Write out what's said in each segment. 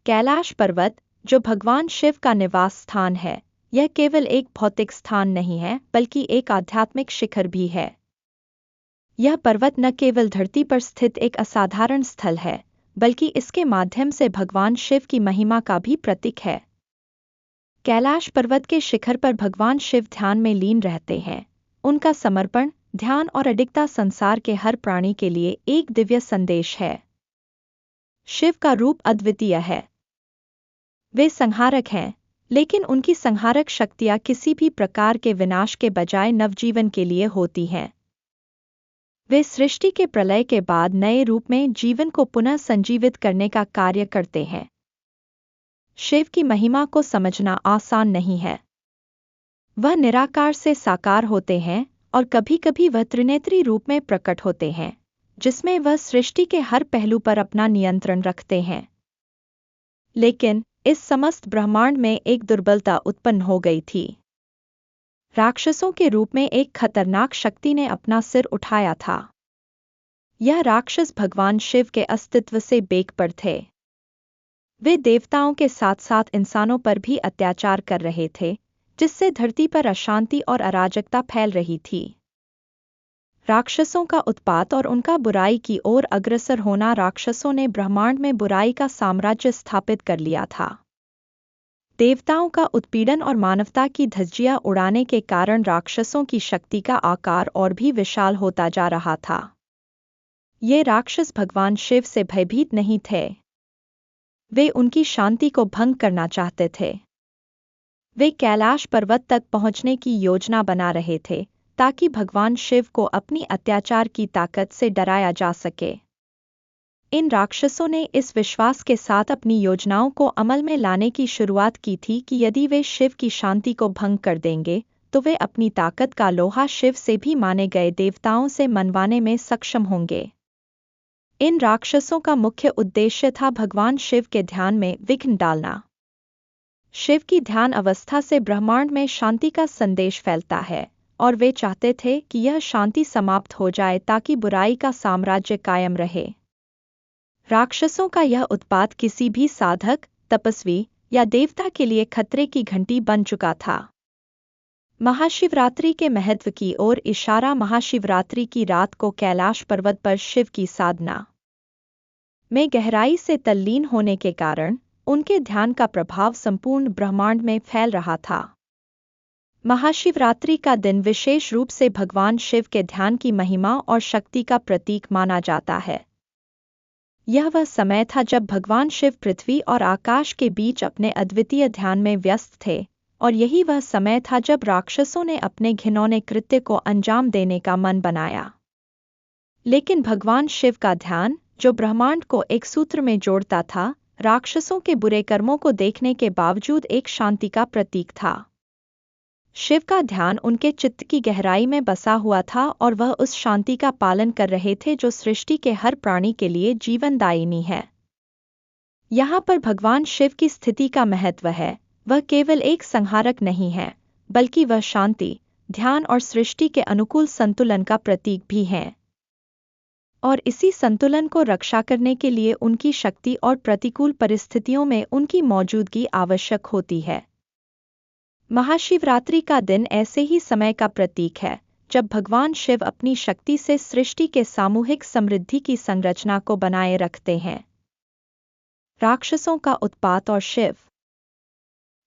कैलाश पर्वत, जो भगवान शिव का निवास स्थान है, यह केवल एक भौतिक स्थान नहीं है बल्कि एक आध्यात्मिक शिखर भी है। यह पर्वत न केवल धरती पर स्थित एक असाधारण स्थल है, बल्कि इसके माध्यम से भगवान शिव की महिमा का भी प्रतीक है। कैलाश पर्वत के शिखर पर भगवान शिव ध्यान में लीन रहते हैं। उनका समर्पण, ध्यान और अडिगता संसार के हर प्राणी के लिए एक दिव्य संदेश है। शिव का रूप अद्वितीय है। वे संहारक हैं, लेकिन उनकी संहारक शक्तियां किसी भी प्रकार के विनाश के बजाय नवजीवन के लिए होती हैं। वे सृष्टि के प्रलय के बाद नए रूप में जीवन को पुनः संजीवित करने का कार्य करते हैं। शिव की महिमा को समझना आसान नहीं है। वह निराकार से साकार होते हैं और कभी-कभी वह त्रिनेत्री रूप में प्रकट होते हैं, जिसमें वह सृष्टि के हर पहलू पर अपना नियंत्रण रखते हैं। लेकिन इस समस्त ब्रह्मांड में एक दुर्बलता उत्पन्न हो गई थी। राक्षसों के रूप में एक खतरनाक शक्ति ने अपना सिर उठाया था। यह राक्षस भगवान शिव के अस्तित्व से बेखबर थे। वे देवताओं के साथ साथ इंसानों पर भी अत्याचार कर रहे थे, जिससे धरती पर अशांति और अराजकता फैल रही थी। राक्षसों का उत्पात और उनका बुराई की ओर अग्रसर होना राक्षसों ने ब्रह्मांड में बुराई का साम्राज्य स्थापित कर लिया था। देवताओं का उत्पीड़न और मानवता की धज्जियां उड़ाने के कारण राक्षसों की शक्ति का आकार और भी विशाल होता जा रहा था। ये राक्षस भगवान शिव से भयभीत नहीं थे। वे उनकी शांति को भंग करना चाहते थे। वे कैलाश पर्वत तक पहुंचने की योजना बना रहे थे, ताकि भगवान शिव को अपनी अत्याचार की ताकत से डराया जा सके। इन राक्षसों ने इस विश्वास के साथ अपनी योजनाओं को अमल में लाने की शुरुआत की थी कि यदि वे शिव की शांति को भंग कर देंगे, तो वे अपनी ताकत का लोहा शिव से भी माने गए देवताओं से मनवाने में सक्षम होंगे। इन राक्षसों का मुख्य उद्देश्य था भगवान शिव के ध्यान में विघ्न डालना। शिव की ध्यान अवस्था से ब्रह्मांड में शांति का संदेश फैलता है, और वे चाहते थे कि यह शांति समाप्त हो जाए ताकि बुराई का साम्राज्य कायम रहे। राक्षसों का यह उत्पात किसी भी साधक, तपस्वी या देवता के लिए खतरे की घंटी बन चुका था। महाशिवरात्रि के महत्व की ओर इशारा। महाशिवरात्रि की रात को कैलाश पर्वत पर शिव की साधना में गहराई से तल्लीन होने के कारण उनके ध्यान का प्रभाव संपूर्ण ब्रह्मांड में फैल रहा था। महाशिवरात्रि का दिन विशेष रूप से भगवान शिव के ध्यान की महिमा और शक्ति का प्रतीक माना जाता है। यह वह समय था जब भगवान शिव पृथ्वी और आकाश के बीच अपने अद्वितीय ध्यान में व्यस्त थे, और यही वह समय था जब राक्षसों ने अपने घिनौने कृत्य को अंजाम देने का मन बनाया। लेकिन भगवान शिव का ध्यान, जो ब्रह्मांड को एक सूत्र में जोड़ता था, राक्षसों के बुरे कर्मों को देखने के बावजूद एक शांति का प्रतीक था। शिव का ध्यान उनके चित्त की गहराई में बसा हुआ था और वह उस शांति का पालन कर रहे थे जो सृष्टि के हर प्राणी के लिए जीवनदायिनी है। यहाँ पर भगवान शिव की स्थिति का महत्व है। वह केवल एक संहारक नहीं है, बल्कि वह शांति, ध्यान और सृष्टि के अनुकूल संतुलन का प्रतीक भी हैं। और इसी संतुलन को रक्षा करने के लिए उनकी शक्ति और प्रतिकूल परिस्थितियों में उनकी मौजूदगी आवश्यक होती है। महाशिवरात्रि का दिन ऐसे ही समय का प्रतीक है जब भगवान शिव अपनी शक्ति से सृष्टि के सामूहिक समृद्धि की संरचना को बनाए रखते हैं। राक्षसों का उत्पात और शिव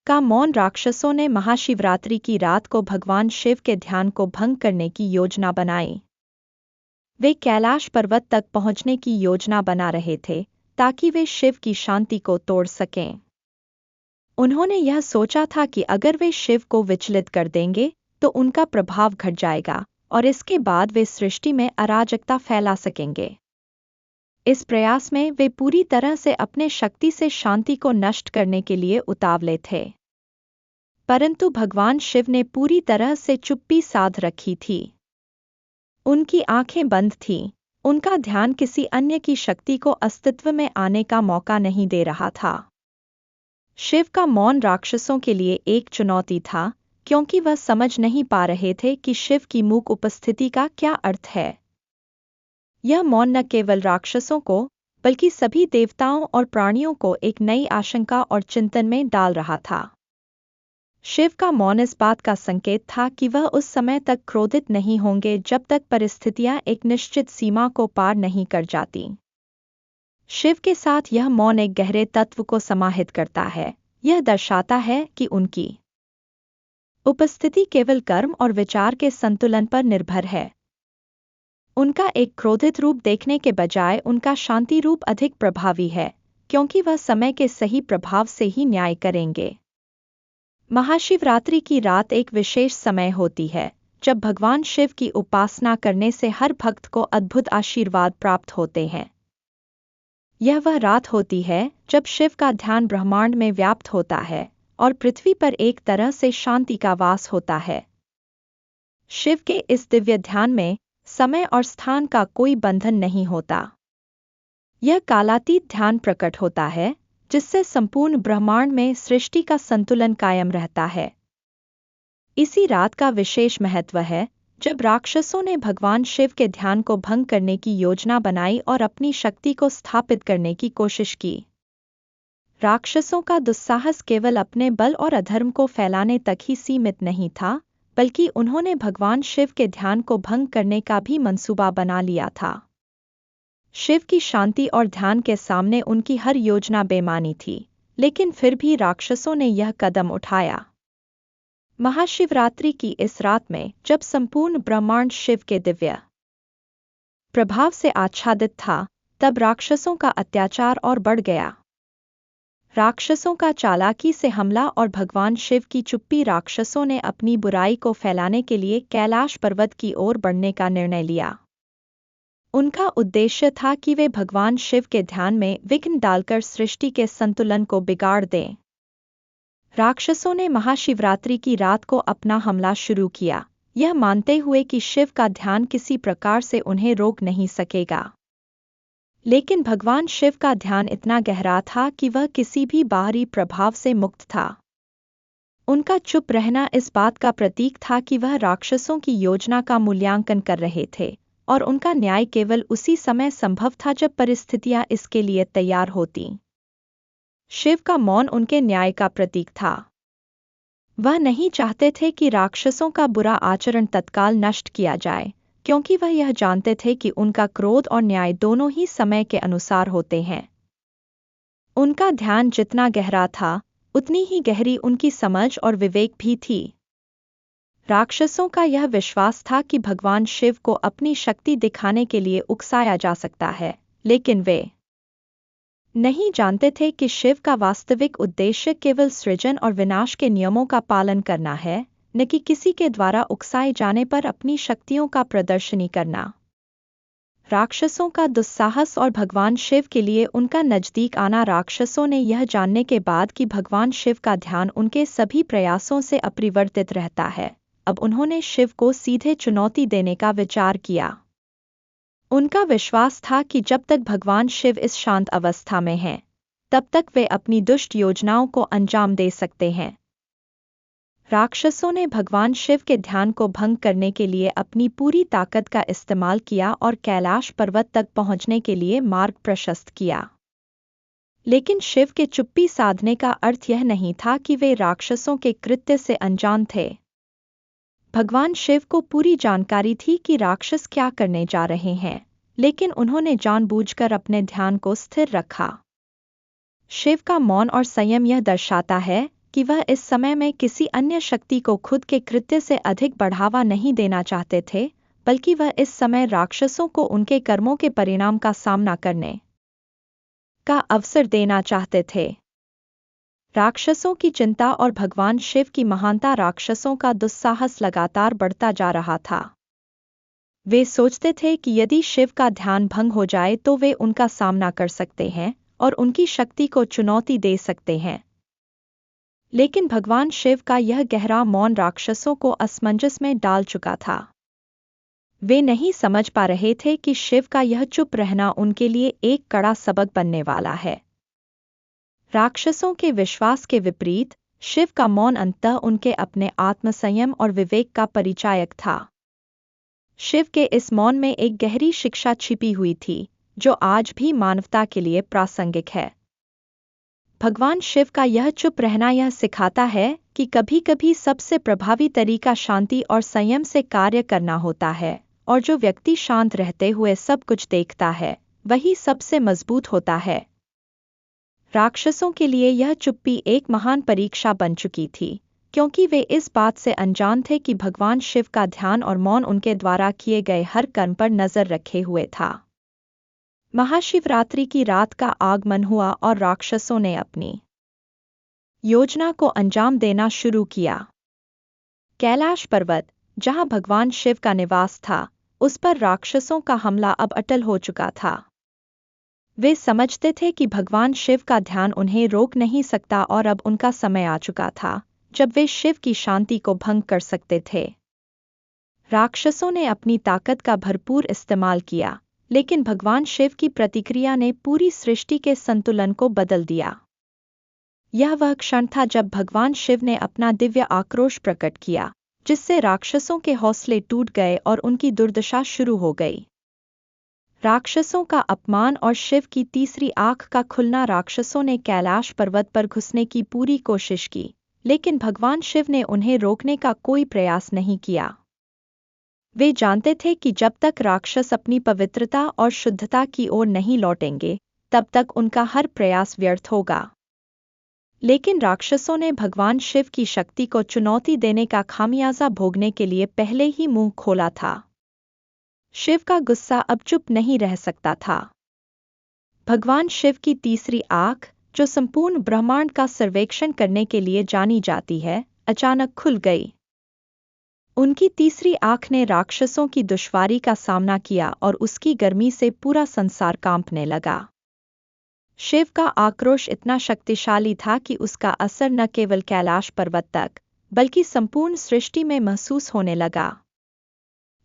का मौन। राक्षसों ने महाशिवरात्रि की रात को भगवान शिव के ध्यान को भंग करने की योजना बनाई। वे कैलाश पर्वत तक पहुंचने की योजना बना रहे थे ताकि वे शिव की शांति को तोड़ सकें। उन्होंने यह सोचा था कि अगर वे शिव को विचलित कर देंगे तो उनका प्रभाव घट जाएगा और इसके बाद वे सृष्टि में अराजकता फैला सकेंगे। इस प्रयास में वे पूरी तरह से अपने शक्ति से शांति को नष्ट करने के लिए उतावले थे। परंतु भगवान शिव ने पूरी तरह से चुप्पी साध रखी थी। उनकी आंखें बंद थीं। उनका ध्यान किसी अन्य की शक्ति को अस्तित्व में आने का मौका नहीं दे रहा था। शिव का मौन राक्षसों के लिए एक चुनौती था, क्योंकि वह समझ नहीं पा रहे थे कि शिव की मूक उपस्थिति का क्या अर्थ है। यह मौन न केवल राक्षसों को, बल्कि सभी देवताओं और प्राणियों को एक नई आशंका और चिंतन में डाल रहा था। शिव का मौन इस बात का संकेत था कि वह उस समय तक क्रोधित नहीं होंगे जब तक परिस्थितियां एक निश्चित सीमा को पार नहीं कर जाती। शिव के साथ यह मौन एक गहरे तत्व को समाहित करता है। यह दर्शाता है कि उनकी उपस्थिति केवल कर्म और विचार के संतुलन पर निर्भर है। उनका एक क्रोधित रूप देखने के बजाय उनका शांति रूप अधिक प्रभावी है, क्योंकि वह समय के सही प्रभाव से ही न्याय करेंगे। महाशिवरात्रि की रात एक विशेष समय होती है जब भगवान शिव की उपासना करने से हर भक्त को अद्भुत आशीर्वाद प्राप्त होते हैं। यह वह रात होती है जब शिव का ध्यान ब्रह्मांड में व्याप्त होता है और पृथ्वी पर एक तरह से शांति का वास होता है। शिव के इस दिव्य ध्यान में समय और स्थान का कोई बंधन नहीं होता। यह कालातीत ध्यान प्रकट होता है जिससे संपूर्ण ब्रह्मांड में सृष्टि का संतुलन कायम रहता है। इसी रात का विशेष महत्व है जब राक्षसों ने भगवान शिव के ध्यान को भंग करने की योजना बनाई और अपनी शक्ति को स्थापित करने की कोशिश की। राक्षसों का दुस्साहस केवल अपने बल और अधर्म को फैलाने तक ही सीमित नहीं था, बल्कि उन्होंने भगवान शिव के ध्यान को भंग करने का भी मंसूबा बना लिया था। शिव की शांति और ध्यान के सामने उनकी हर योजना बेमानी थी, लेकिन फिर भी राक्षसों ने यह कदम उठाया। महाशिवरात्रि की इस रात में जब संपूर्ण ब्रह्मांड शिव के दिव्य प्रभाव से आच्छादित था, तब राक्षसों का अत्याचार और बढ़ गया। राक्षसों का चालाकी से हमला और भगवान शिव की चुप्पी। राक्षसों ने अपनी बुराई को फैलाने के लिए कैलाश पर्वत की ओर बढ़ने का निर्णय लिया। उनका उद्देश्य था कि वे भगवान शिव के ध्यान में विघ्न डालकर सृष्टि के संतुलन को बिगाड़ दें। राक्षसों ने महाशिवरात्रि की रात को अपना हमला शुरू किया, यह मानते हुए कि शिव का ध्यान किसी प्रकार से उन्हें रोक नहीं सकेगा। लेकिन भगवान शिव का ध्यान इतना गहरा था कि वह किसी भी बाहरी प्रभाव से मुक्त था। उनका चुप रहना इस बात का प्रतीक था कि वह राक्षसों की योजना का मूल्यांकन कर रहे थे, और उनका न्याय केवल उसी समय संभव था जब परिस्थितियां इसके लिए तैयार होती। शिव का मौन उनके न्याय का प्रतीक था। वह नहीं चाहते थे कि राक्षसों का बुरा आचरण तत्काल नष्ट किया जाए, क्योंकि वह यह जानते थे कि उनका क्रोध और न्याय दोनों ही समय के अनुसार होते हैं। उनका ध्यान जितना गहरा था, उतनी ही गहरी उनकी समझ और विवेक भी थी। राक्षसों का यह विश्वास था कि भगवान शिव को अपनी शक्ति दिखाने के लिए उकसाया जा सकता है, लेकिन वे नहीं जानते थे कि शिव का वास्तविक उद्देश्य केवल सृजन और विनाश के नियमों का पालन करना है, न कि किसी के द्वारा उकसाए जाने पर अपनी शक्तियों का प्रदर्शनी करना। राक्षसों का दुस्साहस और भगवान शिव के लिए उनका नजदीक आना। राक्षसों ने यह जानने के बाद कि भगवान शिव का ध्यान उनके सभी प्रयासों से अपरिवर्तित रहता है, अब उन्होंने शिव को सीधे चुनौती देने का विचार किया। उनका विश्वास था कि जब तक भगवान शिव इस शांत अवस्था में हैं, तब तक वे अपनी दुष्ट योजनाओं को अंजाम दे सकते हैं। राक्षसों ने भगवान शिव के ध्यान को भंग करने के लिए अपनी पूरी ताकत का इस्तेमाल किया और कैलाश पर्वत तक पहुंचने के लिए मार्ग प्रशस्त किया। लेकिन शिव के चुप्पी साधने का अर्थ यह नहीं था कि वे राक्षसों के कृत्य से अनजान थे। भगवान शिव को पूरी जानकारी थी कि राक्षस क्या करने जा रहे हैं, लेकिन उन्होंने जानबूझकर अपने ध्यान को स्थिर रखा। शिव का मौन और संयम यह दर्शाता है कि वह इस समय में किसी अन्य शक्ति को खुद के कृत्य से अधिक बढ़ावा नहीं देना चाहते थे, बल्कि वह इस समय राक्षसों को उनके कर्मों के परिणाम का सामना करने का अवसर देना चाहते थे। राक्षसों की चिंता और भगवान शिव की महानता। राक्षसों का दुस्साहस लगातार बढ़ता जा रहा था। वे सोचते थे कि यदि शिव का ध्यान भंग हो जाए तो वे उनका सामना कर सकते हैं और उनकी शक्ति को चुनौती दे सकते हैं। लेकिन भगवान शिव का यह गहरा मौन राक्षसों को असमंजस में डाल चुका था। वे नहीं समझ पा रहे थे कि शिव का यह चुप रहना उनके लिए एक कड़ा सबक बनने वाला है। राक्षसों के विश्वास के विपरीत, शिव का मौन अंततः उनके अपने आत्मसंयम और विवेक का परिचायक था। शिव के इस मौन में एक गहरी शिक्षा छिपी हुई थी, जो आज भी मानवता के लिए प्रासंगिक है। भगवान शिव का यह चुप रहना यह सिखाता है कि कभी-कभी सबसे प्रभावी तरीका शांति और संयम से कार्य करना होता है, और जो व्यक्ति शांत रहते हुए सब कुछ देखता है, वही सबसे मजबूत होता है। राक्षसों के लिए यह चुप्पी एक महान परीक्षा बन चुकी थी, क्योंकि वे इस बात से अनजान थे कि भगवान शिव का ध्यान और मौन उनके द्वारा किए गए हर कर्म पर नजर रखे हुए था। महाशिवरात्रि की रात का आगमन हुआ और राक्षसों ने अपनी योजना को अंजाम देना शुरू किया। कैलाश पर्वत, जहां भगवान शिव का निवास था, उस पर राक्षसों का हमला अब अटल हो चुका था। वे समझते थे कि भगवान शिव का ध्यान उन्हें रोक नहीं सकता और अब उनका समय आ चुका था जब वे शिव की शांति को भंग कर सकते थे। राक्षसों ने अपनी ताकत का भरपूर इस्तेमाल किया, लेकिन भगवान शिव की प्रतिक्रिया ने पूरी सृष्टि के संतुलन को बदल दिया। यह वह क्षण था जब भगवान शिव ने अपना दिव्य आक्रोश प्रकट किया, जिससे राक्षसों के हौसले टूट गए और उनकी दुर्दशा शुरू हो गई। राक्षसों का अपमान और शिव की तीसरी आंख का खुलना। राक्षसों ने कैलाश पर्वत पर घुसने की पूरी कोशिश की, लेकिन भगवान शिव ने उन्हें रोकने का कोई प्रयास नहीं किया। वे जानते थे कि जब तक राक्षस अपनी पवित्रता और शुद्धता की ओर नहीं लौटेंगे, तब तक उनका हर प्रयास व्यर्थ होगा। लेकिन राक्षसों ने भगवान शिव की शक्ति को चुनौती देने का खामियाजा भोगने के लिए पहले ही मुंह खोला था। शिव का गुस्सा अब चुप नहीं रह सकता था। भगवान शिव की तीसरी आंख, जो संपूर्ण ब्रह्मांड का सर्वेक्षण करने के लिए जानी जाती है, अचानक खुल गई। उनकी तीसरी आंख ने राक्षसों की दुश्वारी का सामना किया और उसकी गर्मी से पूरा संसार कांपने लगा। शिव का आक्रोश इतना शक्तिशाली था कि उसका असर न केवल कैलाश पर्वत तक, बल्कि संपूर्ण सृष्टि में महसूस होने लगा।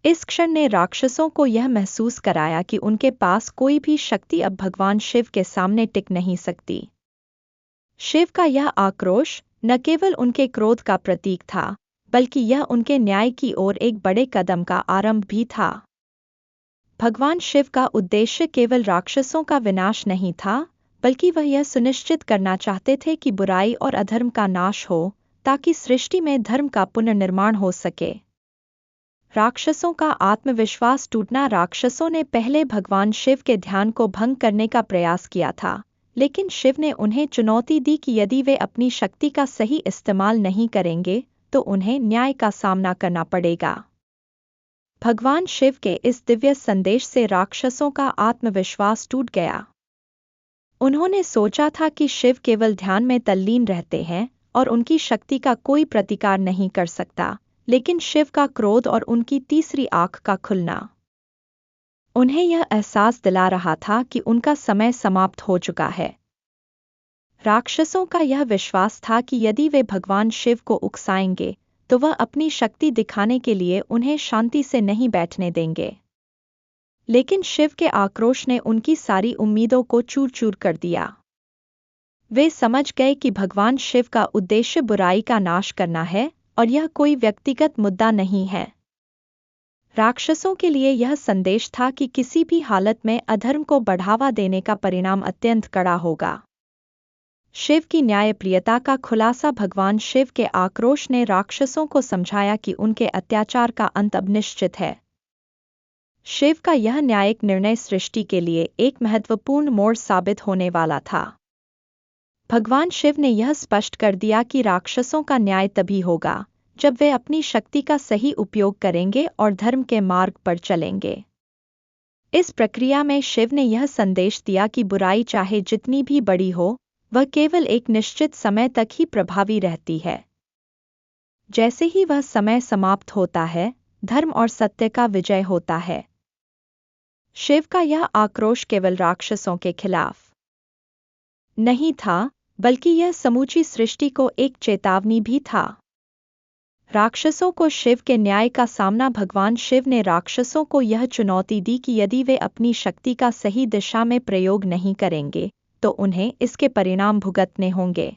इस क्षण ने राक्षसों को यह महसूस कराया कि उनके पास कोई भी शक्ति अब भगवान शिव के सामने टिक नहीं सकती। शिव का यह आक्रोश न केवल उनके क्रोध का प्रतीक था, बल्कि यह उनके न्याय की ओर एक बड़े कदम का आरंभ भी था। भगवान शिव का उद्देश्य केवल राक्षसों का विनाश नहीं था, बल्कि वह यह सुनिश्चित करना चाहते थे कि बुराई और अधर्म का नाश हो, ताकि सृष्टि में धर्म का पुनर्निर्माण हो सके। राक्षसों का आत्मविश्वास टूटना। राक्षसों ने पहले भगवान शिव के ध्यान को भंग करने का प्रयास किया था, लेकिन शिव ने उन्हें चुनौती दी कि यदि वे अपनी शक्ति का सही इस्तेमाल नहीं करेंगे, तो उन्हें न्याय का सामना करना पड़ेगा। भगवान शिव के इस दिव्य संदेश से राक्षसों का आत्मविश्वास टूट गया। उन्होंने सोचा था कि शिव केवल ध्यान में तल्लीन रहते हैं और उनकी शक्ति का कोई प्रतिकार नहीं कर सकता, लेकिन शिव का क्रोध और उनकी तीसरी आंख का खुलना उन्हें यह एहसास दिला रहा था कि उनका समय समाप्त हो चुका है। राक्षसों का यह विश्वास था कि यदि वे भगवान शिव को उकसाएंगे, तो वह अपनी शक्ति दिखाने के लिए उन्हें शांति से नहीं बैठने देंगे। लेकिन शिव के आक्रोश ने उनकी सारी उम्मीदों को चूर-चूर कर दिया। वे समझ गए कि भगवान शिव का उद्देश्य बुराई का नाश करना है और यह कोई व्यक्तिगत मुद्दा नहीं है। राक्षसों के लिए यह संदेश था कि किसी भी हालत में अधर्म को बढ़ावा देने का परिणाम अत्यंत कड़ा होगा। शिव की न्यायप्रियता का खुलासा। भगवान शिव के आक्रोश ने राक्षसों को समझाया कि उनके अत्याचार का अंत अब निश्चित है। शिव का यह न्यायिक निर्णय सृष्टि के लिए एक महत्वपूर्ण मोड़ साबित होने वाला था। भगवान शिव ने यह स्पष्ट कर दिया कि राक्षसों का न्याय तभी होगा जब वे अपनी शक्ति का सही उपयोग करेंगे और धर्म के मार्ग पर चलेंगे। इस प्रक्रिया में शिव ने यह संदेश दिया कि बुराई चाहे जितनी भी बड़ी हो, वह केवल एक निश्चित समय तक ही प्रभावी रहती है। जैसे ही वह समय समाप्त होता है, धर्म और सत्य का विजय होता है। शिव का यह आक्रोश केवल राक्षसों के खिलाफ नहीं था, बल्कि यह समूची सृष्टि को एक चेतावनी भी था। राक्षसों को शिव के न्याय का सामना। भगवान शिव ने राक्षसों को यह चुनौती दी कि यदि वे अपनी शक्ति का सही दिशा में प्रयोग नहीं करेंगे, तो उन्हें इसके परिणाम भुगतने होंगे।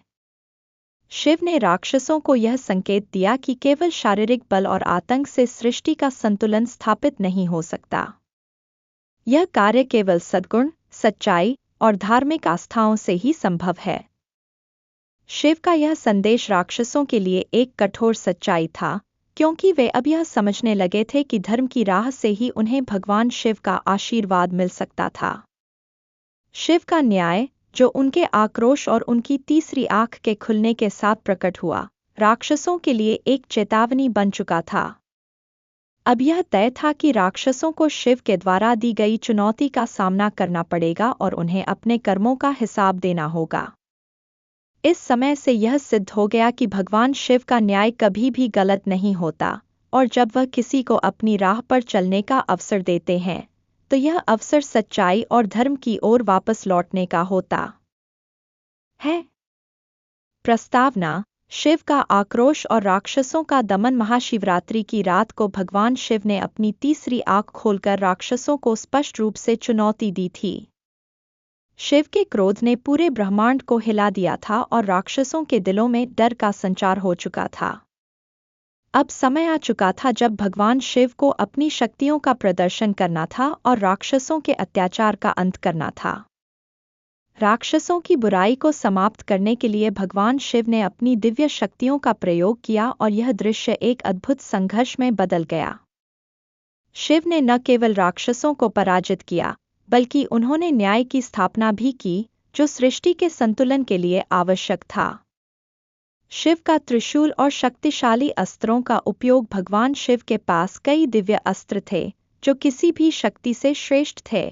शिव ने राक्षसों को यह संकेत दिया कि केवल शारीरिक बल और आतंक से सृष्टि का संतुलन स्थापित नहीं हो सकता। यह कार्य केवल सद्गुण, सच्चाई और धार्मिक आस्थाओं से ही संभव है। शिव का यह संदेश राक्षसों के लिए एक कठोर सच्चाई था, क्योंकि वे अब यह समझने लगे थे कि धर्म की राह से ही उन्हें भगवान शिव का आशीर्वाद मिल सकता था। शिव का न्याय, जो उनके आक्रोश और उनकी तीसरी आंख के खुलने के साथ प्रकट हुआ, राक्षसों के लिए एक चेतावनी बन चुका था। अब यह तय था कि राक्षसों को शिव के द्वारा दी गई चुनौती का सामना करना पड़ेगा और उन्हें अपने कर्मों का हिसाब देना होगा। इस समय से यह सिद्ध हो गया कि भगवान शिव का न्याय कभी भी गलत नहीं होता, और जब वह किसी को अपनी राह पर चलने का अवसर देते हैं, तो यह अवसर सच्चाई और धर्म की ओर वापस लौटने का होता है। प्रस्तावना: शिव का आक्रोश और राक्षसों का दमन। महाशिवरात्रि की रात को भगवान शिव ने अपनी तीसरी आंख खोलकर राक्षसों को स्पष्ट रूप से चुनौती दी थी। शिव के क्रोध ने पूरे ब्रह्मांड को हिला दिया था और राक्षसों के दिलों में डर का संचार हो चुका था। अब समय आ चुका था जब भगवान शिव को अपनी शक्तियों का प्रदर्शन करना था और राक्षसों के अत्याचार का अंत करना था। राक्षसों की बुराई को समाप्त करने के लिए भगवान शिव ने अपनी दिव्य शक्तियों का प्रयोग किया और यह दृश्य एक अद्भुत संघर्ष में बदल गया। शिव ने न केवल राक्षसों को पराजित किया, बल्कि उन्होंने न्याय की स्थापना भी की, जो सृष्टि के संतुलन के लिए आवश्यक था। शिव का त्रिशूल और शक्तिशाली अस्त्रों का उपयोग। भगवान शिव के पास कई दिव्य अस्त्र थे, जो किसी भी शक्ति से श्रेष्ठ थे।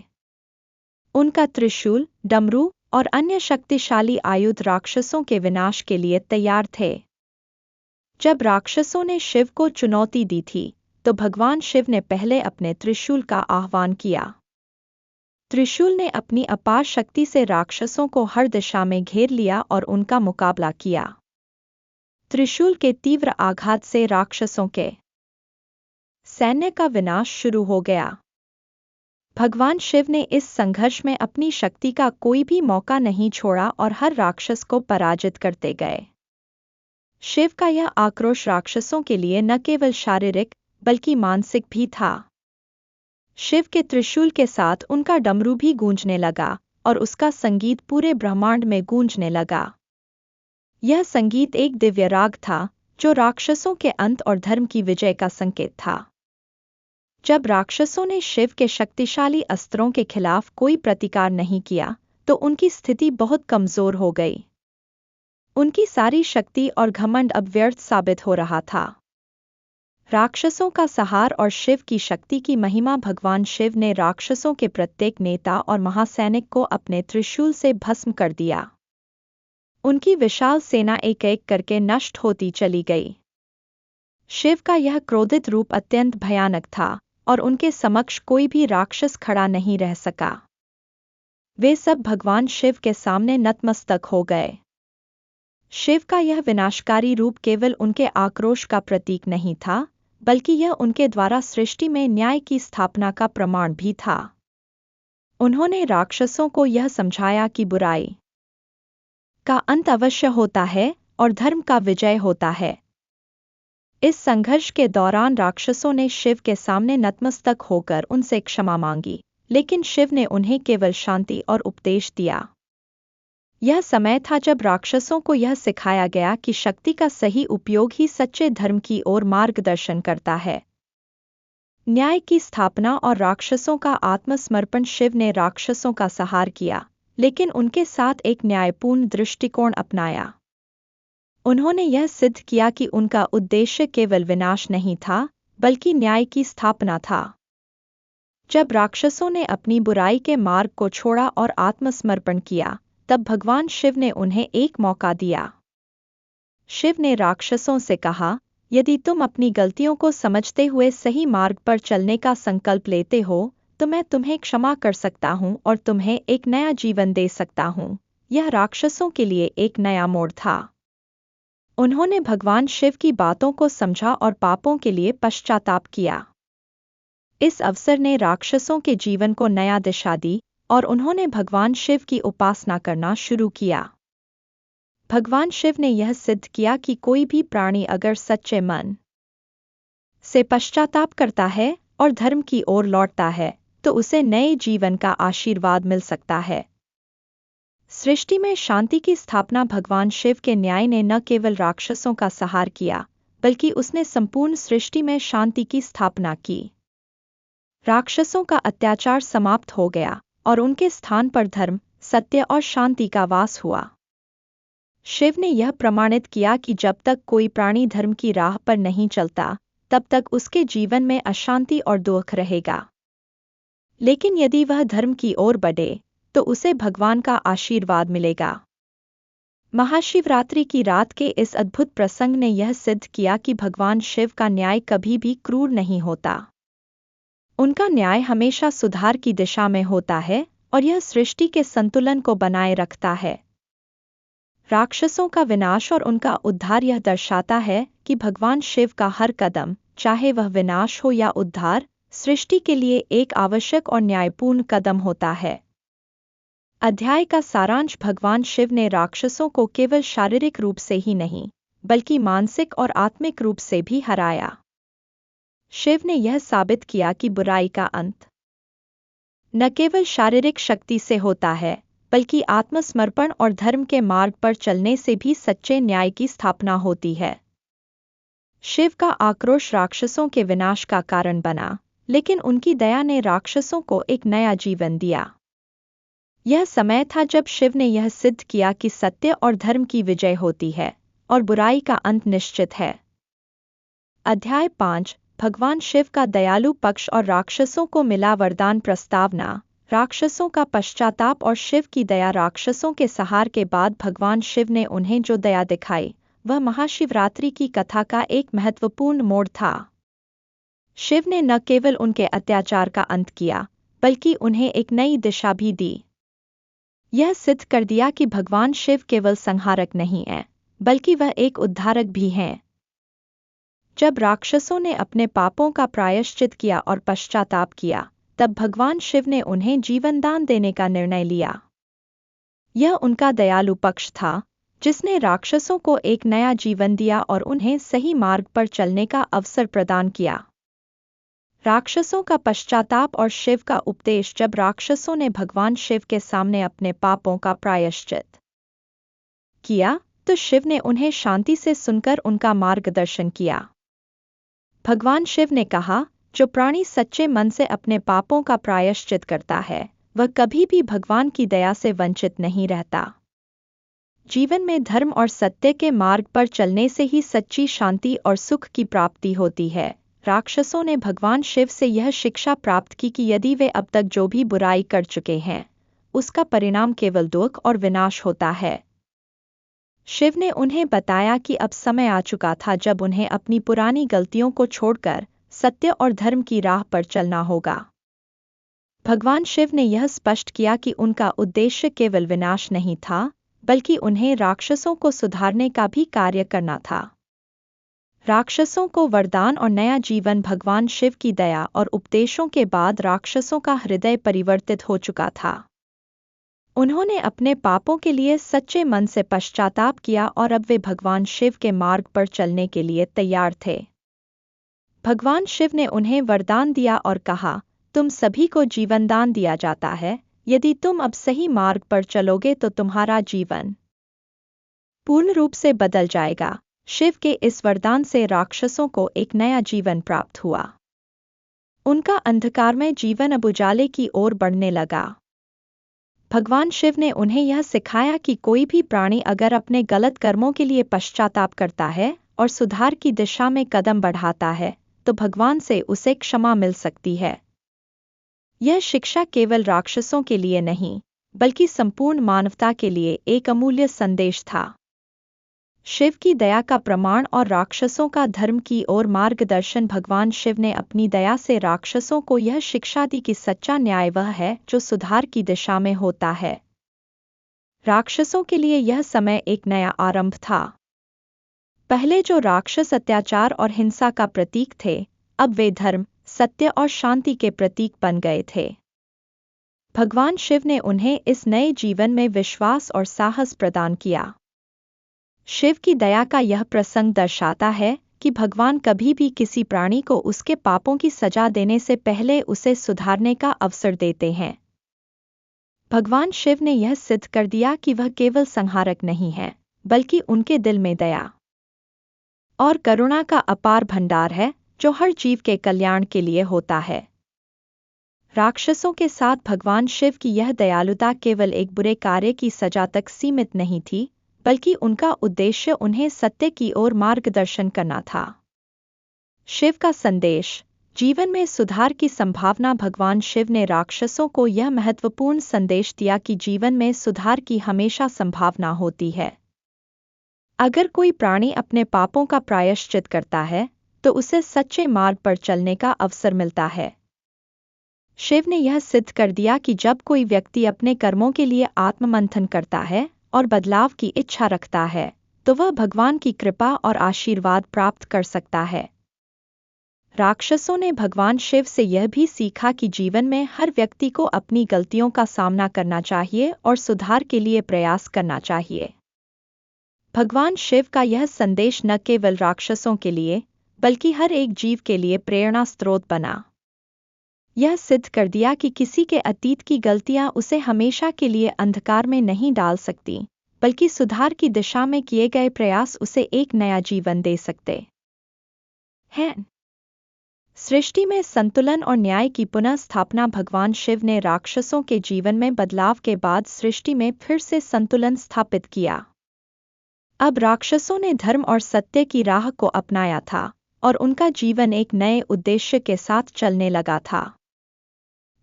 उनका त्रिशूल, डमरू और अन्य शक्तिशाली आयुध राक्षसों के विनाश के लिए तैयार थे। जब राक्षसों ने शिव को चुनौती दी थी, तो भगवान शिव ने पहले अपने त्रिशूल का आह्वान किया। त्रिशूल ने अपनी अपार शक्ति से राक्षसों को हर दिशा में घेर लिया और उनका मुकाबला किया। त्रिशूल के तीव्र आघात से राक्षसों के सैन्य का विनाश शुरू हो गया। भगवान शिव ने इस संघर्ष में अपनी शक्ति का कोई भी मौका नहीं छोड़ा और हर राक्षस को पराजित करते गए। शिव का यह आक्रोश राक्षसों के लिए न केवल शारीरिक बल्कि मानसिक भी था। शिव के त्रिशूल के साथ उनका डमरू भी गूंजने लगा और उसका संगीत पूरे ब्रह्मांड में गूंजने लगा। यह संगीत एक दिव्य राग था, जो राक्षसों के अंत और धर्म की विजय का संकेत था। जब राक्षसों ने शिव के शक्तिशाली अस्त्रों के खिलाफ कोई प्रतिकार नहीं किया, तो उनकी स्थिति बहुत कमजोर हो गई। उनकी सारी शक्ति और घमंड अब व्यर्थ साबित हो रहा था। राक्षसों का सहार और शिव की शक्ति की महिमा। भगवान शिव ने राक्षसों के प्रत्येक नेता और महासैनिक को अपने त्रिशूल से भस्म कर दिया। उनकी विशाल सेना एक एक करके नष्ट होती चली गई। शिव का यह क्रोधित रूप अत्यंत भयानक था और उनके समक्ष कोई भी राक्षस खड़ा नहीं रह सका। वे सब भगवान शिव के सामने नतमस्तक हो गए। शिव का यह विनाशकारी रूप केवल उनके आक्रोश का प्रतीक नहीं था, बल्कि यह उनके द्वारा सृष्टि में न्याय की स्थापना का प्रमाण भी था। उन्होंने राक्षसों को यह समझाया कि बुराई का अंत अवश्य होता है और धर्म का विजय होता है। इस संघर्ष के दौरान राक्षसों ने शिव के सामने नतमस्तक होकर उनसे क्षमा मांगी, लेकिन शिव ने उन्हें केवल शांति और उपदेश दिया। यह समय था जब राक्षसों को यह सिखाया गया कि शक्ति का सही उपयोग ही सच्चे धर्म की ओर मार्गदर्शन करता है। न्याय की स्थापना और राक्षसों का आत्मसमर्पण। शिव ने राक्षसों का संहार किया, लेकिन उनके साथ एक न्यायपूर्ण दृष्टिकोण अपनाया। उन्होंने यह सिद्ध किया कि उनका उद्देश्य केवल विनाश नहीं था, बल्कि न्याय की स्थापना था। जब राक्षसों ने अपनी बुराई के मार्ग को छोड़ा और आत्मसमर्पण किया, तब भगवान शिव ने उन्हें एक मौका दिया। शिव ने राक्षसों से कहा, यदि तुम अपनी गलतियों को समझते हुए सही मार्ग पर चलने का संकल्प लेते हो, तो मैं तुम्हें क्षमा कर सकता हूं और तुम्हें एक नया जीवन दे सकता हूं। यह राक्षसों के लिए एक नया मोड़ था। उन्होंने भगवान शिव की बातों को समझा और पापों के लिए पश्चाताप किया। इस अवसर ने राक्षसों के जीवन को नया दिशा दी और उन्होंने भगवान शिव की उपासना करना शुरू किया। भगवान शिव ने यह सिद्ध किया कि कोई भी प्राणी अगर सच्चे मन से पश्चाताप करता है और धर्म की ओर लौटता है, तो उसे नए जीवन का आशीर्वाद मिल सकता है। सृष्टि में शांति की स्थापना भगवान शिव के न्याय ने न केवल राक्षसों का संहार किया, बल्कि उसने संपूर्ण सृष्टि में शांति की स्थापना की। राक्षसों का अत्याचार समाप्त हो गया और उनके स्थान पर धर्म, सत्य और शांति का वास हुआ। शिव ने यह प्रमाणित किया कि जब तक कोई प्राणी धर्म की राह पर नहीं चलता, तब तक उसके जीवन में अशांति और दुख रहेगा। लेकिन यदि वह धर्म की ओर बढ़े, तो उसे भगवान का आशीर्वाद मिलेगा। महाशिवरात्रि की रात के इस अद्भुत प्रसंग ने यह सिद्ध किया कि भगवान शिव का न्याय कभी भी क्रूर नहीं होता। उनका न्याय हमेशा सुधार की दिशा में होता है और यह सृष्टि के संतुलन को बनाए रखता है। राक्षसों का विनाश और उनका उद्धार यह दर्शाता है कि भगवान शिव का हर कदम, चाहे वह विनाश हो या उद्धार, सृष्टि के लिए एक आवश्यक और न्यायपूर्ण कदम होता है। अध्याय का सारांश भगवान शिव ने राक्षसों को केवल शारीरिक रूप से ही नहीं, बल्कि मानसिक और आत्मिक रूप से भी हराया। शिव ने यह साबित किया कि बुराई का अंत न केवल शारीरिक शक्ति से होता है, बल्कि आत्मसमर्पण और धर्म के मार्ग पर चलने से भी सच्चे न्याय की स्थापना होती है। शिव का आक्रोश राक्षसों के विनाश का कारण बना, लेकिन उनकी दया ने राक्षसों को एक नया जीवन दिया। यह समय था जब शिव ने यह सिद्ध किया कि सत्य और धर्म की विजय होती है और बुराई का अंत निश्चित है। अध्याय 5 भगवान शिव का दयालु पक्ष और राक्षसों को मिला वरदान प्रस्तावना। राक्षसों का पश्चाताप और शिव की दया। राक्षसों के संहार के बाद भगवान शिव ने उन्हें जो दया दिखाई, वह महाशिवरात्रि की कथा का एक महत्वपूर्ण मोड़ था। शिव ने न केवल उनके अत्याचार का अंत किया, बल्कि उन्हें एक नई दिशा भी दी। यह सिद्ध कर दिया कि भगवान शिव केवल संहारक नहीं है, बल्कि वह एक उद्धारक भी हैं। जब राक्षसों ने अपने पापों का प्रायश्चित किया और पश्चाताप किया, तब भगवान शिव ने उन्हें जीवन दान देने का निर्णय लिया। यह उनका दयालु पक्ष था, जिसने राक्षसों को एक नया जीवन दिया और उन्हें सही मार्ग पर चलने का अवसर प्रदान किया। राक्षसों का पश्चाताप और शिव का उपदेश। जब राक्षसों ने भगवान शिव के सामने अपने पापों का प्रायश्चित किया, तो शिव ने उन्हें शांति से सुनकर उनका मार्गदर्शन किया। भगवान शिव ने कहा, जो प्राणी सच्चे मन से अपने पापों का प्रायश्चित करता है, वह कभी भी भगवान की दया से वंचित नहीं रहता। जीवन में धर्म और सत्य के मार्ग पर चलने से ही सच्ची शांति और सुख की प्राप्ति होती है। राक्षसों ने भगवान शिव से यह शिक्षा प्राप्त की कि यदि वे अब तक जो भी बुराई कर चुके हैं, उसका परिणाम केवल दुख और विनाश होता है। शिव ने उन्हें बताया कि अब समय आ चुका था जब उन्हें अपनी पुरानी गलतियों को छोड़कर सत्य और धर्म की राह पर चलना होगा। भगवान शिव ने यह स्पष्ट किया कि उनका उद्देश्य केवल विनाश नहीं था, बल्कि उन्हें राक्षसों को सुधारने का भी कार्य करना था। राक्षसों को वरदान और नया जीवन। भगवान शिव की दया और उपदेशों के बाद राक्षसों का हृदय परिवर्तित हो चुका था। उन्होंने अपने पापों के लिए सच्चे मन से पश्चाताप किया और अब वे भगवान शिव के मार्ग पर चलने के लिए तैयार थे। भगवान शिव ने उन्हें वरदान दिया और कहा, तुम सभी को जीवनदान दिया जाता है। यदि तुम अब सही मार्ग पर चलोगे तो तुम्हारा जीवन पूर्ण रूप से बदल जाएगा। शिव के इस वरदान से राक्षसों को एक नया जीवन प्राप्त हुआ। उनका अंधकारमय जीवन अब उजाले की ओर बढ़ने लगा। भगवान शिव ने उन्हें यह सिखाया कि कोई भी प्राणी अगर अपने गलत कर्मों के लिए पश्चाताप करता है और सुधार की दिशा में कदम बढ़ाता है, तो भगवान से उसे क्षमा मिल सकती है। यह शिक्षा केवल राक्षसों के लिए नहीं, बल्कि संपूर्ण मानवता के लिए एक अमूल्य संदेश था। शिव की दया का प्रमाण और राक्षसों का धर्म की ओर मार्गदर्शन। भगवान शिव ने अपनी दया से राक्षसों को यह शिक्षा दी कि सच्चा न्याय वह है जो सुधार की दिशा में होता है। राक्षसों के लिए यह समय एक नया आरंभ था। पहले जो राक्षस अत्याचार और हिंसा का प्रतीक थे, अब वे धर्म, सत्य और शांति के प्रतीक बन गए थे। भगवान शिव ने उन्हें इस नए जीवन में विश्वास और साहस प्रदान किया। शिव की दया का यह प्रसंग दर्शाता है कि भगवान कभी भी किसी प्राणी को उसके पापों की सजा देने से पहले उसे सुधारने का अवसर देते हैं। भगवान शिव ने यह सिद्ध कर दिया कि वह केवल संहारक नहीं है, बल्कि उनके दिल में दया और करुणा का अपार भंडार है, जो हर जीव के कल्याण के लिए होता है। राक्षसों के साथ भगवान शिव की यह दयालुता केवल एक बुरे कार्य की सजा तक सीमित नहीं थी, बल्कि उनका उद्देश्य उन्हें सत्य की ओर मार्गदर्शन करना था। शिव का संदेश, जीवन में सुधार की संभावना। भगवान शिव ने राक्षसों को यह महत्वपूर्ण संदेश दिया कि जीवन में सुधार की हमेशा संभावना होती है। अगर कोई प्राणी अपने पापों का प्रायश्चित करता है, तो उसे सच्चे मार्ग पर चलने का अवसर मिलता है। शिव ने यह सिद्ध कर दिया कि जब कोई व्यक्ति अपने कर्मों के लिए आत्ममंथन करता है और बदलाव की इच्छा रखता है, तो वह भगवान की कृपा और आशीर्वाद प्राप्त कर सकता है। राक्षसों ने भगवान शिव से यह भी सीखा कि जीवन में हर व्यक्ति को अपनी गलतियों का सामना करना चाहिए और सुधार के लिए प्रयास करना चाहिए। भगवान शिव का यह संदेश न केवल राक्षसों के लिए, बल्कि हर एक जीव के लिए प्रेरणा स्रोत बना। यह सिद्ध कर दिया कि किसी के अतीत की गलतियां उसे हमेशा के लिए अंधकार में नहीं डाल सकती, बल्कि सुधार की दिशा में किए गए प्रयास उसे एक नया जीवन दे सकते हैं। सृष्टि में संतुलन और न्याय की पुनः स्थापना। भगवान शिव ने राक्षसों के जीवन में बदलाव के बाद सृष्टि में फिर से संतुलन स्थापित किया। अब राक्षसों ने धर्म और सत्य की राह को अपनाया था, और उनका जीवन एक नए उद्देश्य के साथ चलने लगा था।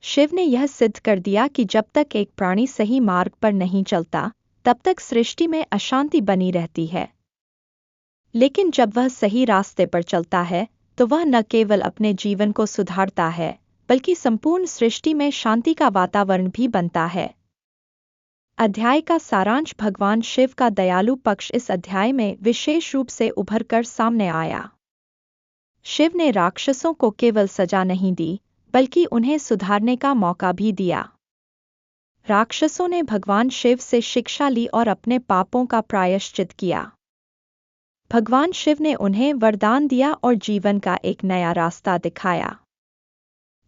शिव ने यह सिद्ध कर दिया कि जब तक एक प्राणी सही मार्ग पर नहीं चलता, तब तक सृष्टि में अशांति बनी रहती है। लेकिन जब वह सही रास्ते पर चलता है, तो वह न केवल अपने जीवन को सुधारता है, बल्कि संपूर्ण सृष्टि में शांति का वातावरण भी बनता है। अध्याय का सारांश। भगवान शिव का दयालु पक्ष इस अध्याय में विशेष रूप से उभर कर सामने आया। शिव ने राक्षसों को केवल सजा नहीं दी, बल्कि उन्हें सुधारने का मौका भी दिया। राक्षसों ने भगवान शिव से शिक्षा ली और अपने पापों का प्रायश्चित किया। भगवान शिव ने उन्हें वरदान दिया और जीवन का एक नया रास्ता दिखाया।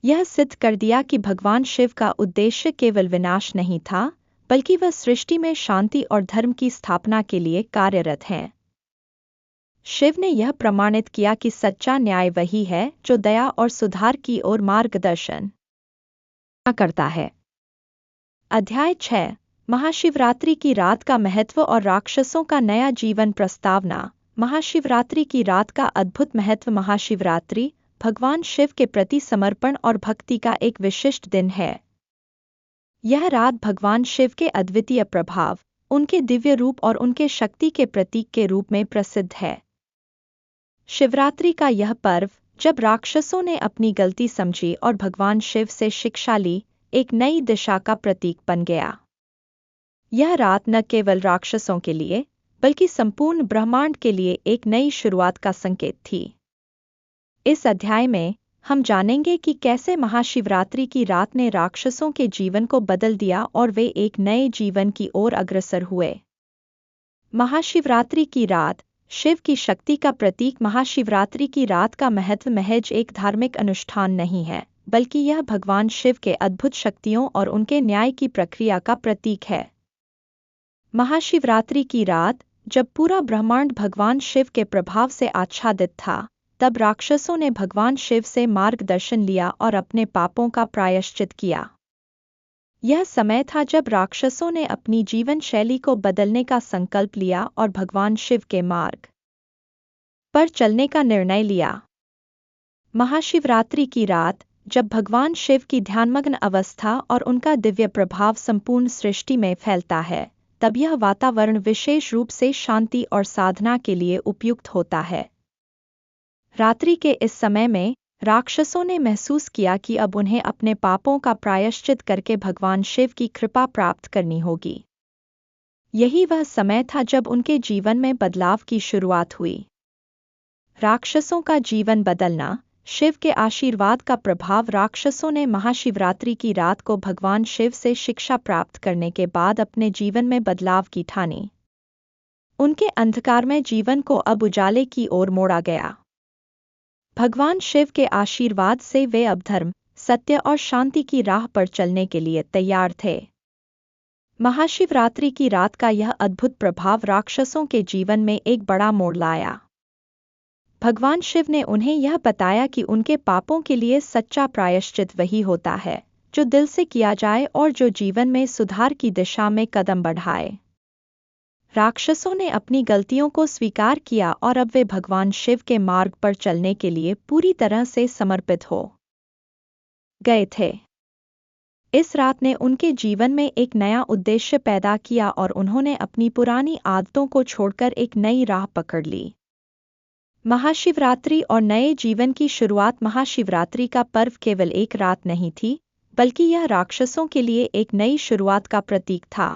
यह सिद्ध कर दिया कि भगवान शिव का उद्देश्य केवल विनाश नहीं था, बल्कि वह सृष्टि में शांति और धर्म की स्थापना के लिए कार्यरत हैं। शिव ने यह प्रमाणित किया कि सच्चा न्याय वही है जो दया और सुधार की ओर मार्गदर्शन करता है। अध्याय 6, महाशिवरात्रि की रात का महत्व और राक्षसों का नया जीवन प्रस्तावना। महाशिवरात्रि की रात का अद्भुत महत्व। महाशिवरात्रि भगवान शिव के प्रति समर्पण और भक्ति का एक विशिष्ट दिन है। यह रात भगवान शिव के अद्वितीय प्रभाव, उनके दिव्य रूप और उनके शक्ति के प्रतीक के रूप में प्रसिद्ध है। शिवरात्रि का यह पर्व, जब राक्षसों ने अपनी गलती समझी और भगवान शिव से शिक्षा ली, एक नई दिशा का प्रतीक बन गया। यह रात न केवल राक्षसों के लिए, बल्कि संपूर्ण ब्रह्मांड के लिए एक नई शुरुआत का संकेत थी। इस अध्याय में हम जानेंगे कि कैसे महाशिवरात्रि की रात ने राक्षसों के जीवन को बदल दिया और वे एक नए जीवन की ओर अग्रसर हुए। महाशिवरात्रि की रात, शिव की शक्ति का प्रतीक। महाशिवरात्रि की रात का महत्व महज एक धार्मिक अनुष्ठान नहीं है, बल्कि यह भगवान शिव के अद्भुत शक्तियों और उनके न्याय की प्रक्रिया का प्रतीक है। महाशिवरात्रि की रात, जब पूरा ब्रह्मांड भगवान शिव के प्रभाव से आच्छादित था, तब राक्षसों ने भगवान शिव से मार्गदर्शन लिया और अपने पापों का प्रायश्चित किया। यह समय था जब राक्षसों ने अपनी जीवन शैली को बदलने का संकल्प लिया और भगवान शिव के मार्ग पर चलने का निर्णय लिया। महाशिवरात्रि की रात, जब भगवान शिव की ध्यानमग्न अवस्था और उनका दिव्य प्रभाव संपूर्ण सृष्टि में फैलता है, तब यह वातावरण विशेष रूप से शांति और साधना के लिए उपयुक्त होता है। रात्रि के इस समय में राक्षसों ने महसूस किया कि अब उन्हें अपने पापों का प्रायश्चित करके भगवान शिव की कृपा प्राप्त करनी होगी। यही वह समय था जब उनके जीवन में बदलाव की शुरुआत हुई। राक्षसों का जीवन बदलना, शिव के आशीर्वाद का प्रभाव। राक्षसों ने महाशिवरात्रि की रात को भगवान शिव से शिक्षा प्राप्त करने के बाद अपने जीवन में बदलाव की ठानी। उनके अंधकारमय जीवन को अब उजाले की ओर मोड़ा गया। भगवान शिव के आशीर्वाद से वे अब धर्म, सत्य और शांति की राह पर चलने के लिए तैयार थे। महाशिवरात्रि की रात का यह अद्भुत प्रभाव राक्षसों के जीवन में एक बड़ा मोड़ लाया। भगवान शिव ने उन्हें यह बताया कि उनके पापों के लिए सच्चा प्रायश्चित वही होता है जो दिल से किया जाए और जो जीवन में सुधार की दिशा में कदम बढ़ाए। राक्षसों ने अपनी गलतियों को स्वीकार किया और अब वे भगवान शिव के मार्ग पर चलने के लिए पूरी तरह से समर्पित हो गए थे। इस रात ने उनके जीवन में एक नया उद्देश्य पैदा किया और उन्होंने अपनी पुरानी आदतों को छोड़कर एक नई राह पकड़ ली। महाशिवरात्रि और नए जीवन की शुरुआत। महाशिवरात्रि का पर्व केवल एक रात नहीं थी, बल्कि यह राक्षसों के लिए एक नई शुरुआत का प्रतीक था।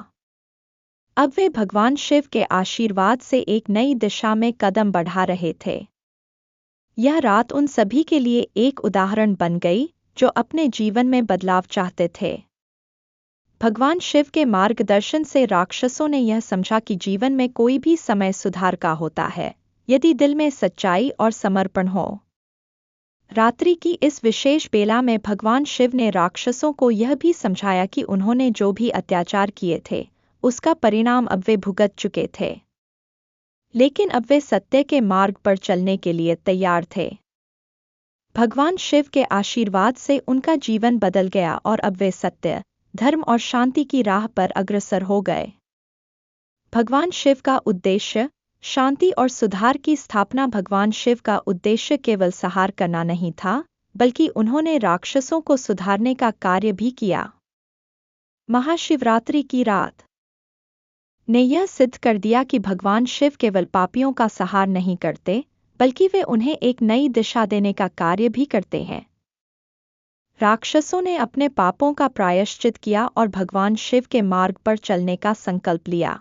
अब वे भगवान शिव के आशीर्वाद से एक नई दिशा में कदम बढ़ा रहे थे। यह रात उन सभी के लिए एक उदाहरण बन गई जो अपने जीवन में बदलाव चाहते थे। भगवान शिव के मार्गदर्शन से राक्षसों ने यह समझा कि जीवन में कोई भी समय सुधार का होता है, यदि दिल में सच्चाई और समर्पण हो। रात्रि की इस विशेष बेला में भगवान शिव ने राक्षसों को यह भी समझाया कि उन्होंने जो भी अत्याचार किए थे, उसका परिणाम अब वे भुगत चुके थे। लेकिन अब वे सत्य के मार्ग पर चलने के लिए तैयार थे। भगवान शिव के आशीर्वाद से उनका जीवन बदल गया और अब वे सत्य, धर्म और शांति की राह पर अग्रसर हो गए। भगवान शिव का उद्देश्य शांति और सुधार की स्थापना। भगवान शिव का उद्देश्य केवल संहार करना नहीं था, बल्कि उन्होंने राक्षसों को सुधारने का कार्य भी किया। महाशिवरात्रि की रात ने यह सिद्ध कर दिया कि भगवान शिव केवल पापियों का संहार नहीं करते, बल्कि वे उन्हें एक नई दिशा देने का कार्य भी करते हैं। राक्षसों ने अपने पापों का प्रायश्चित किया और भगवान शिव के मार्ग पर चलने का संकल्प लिया।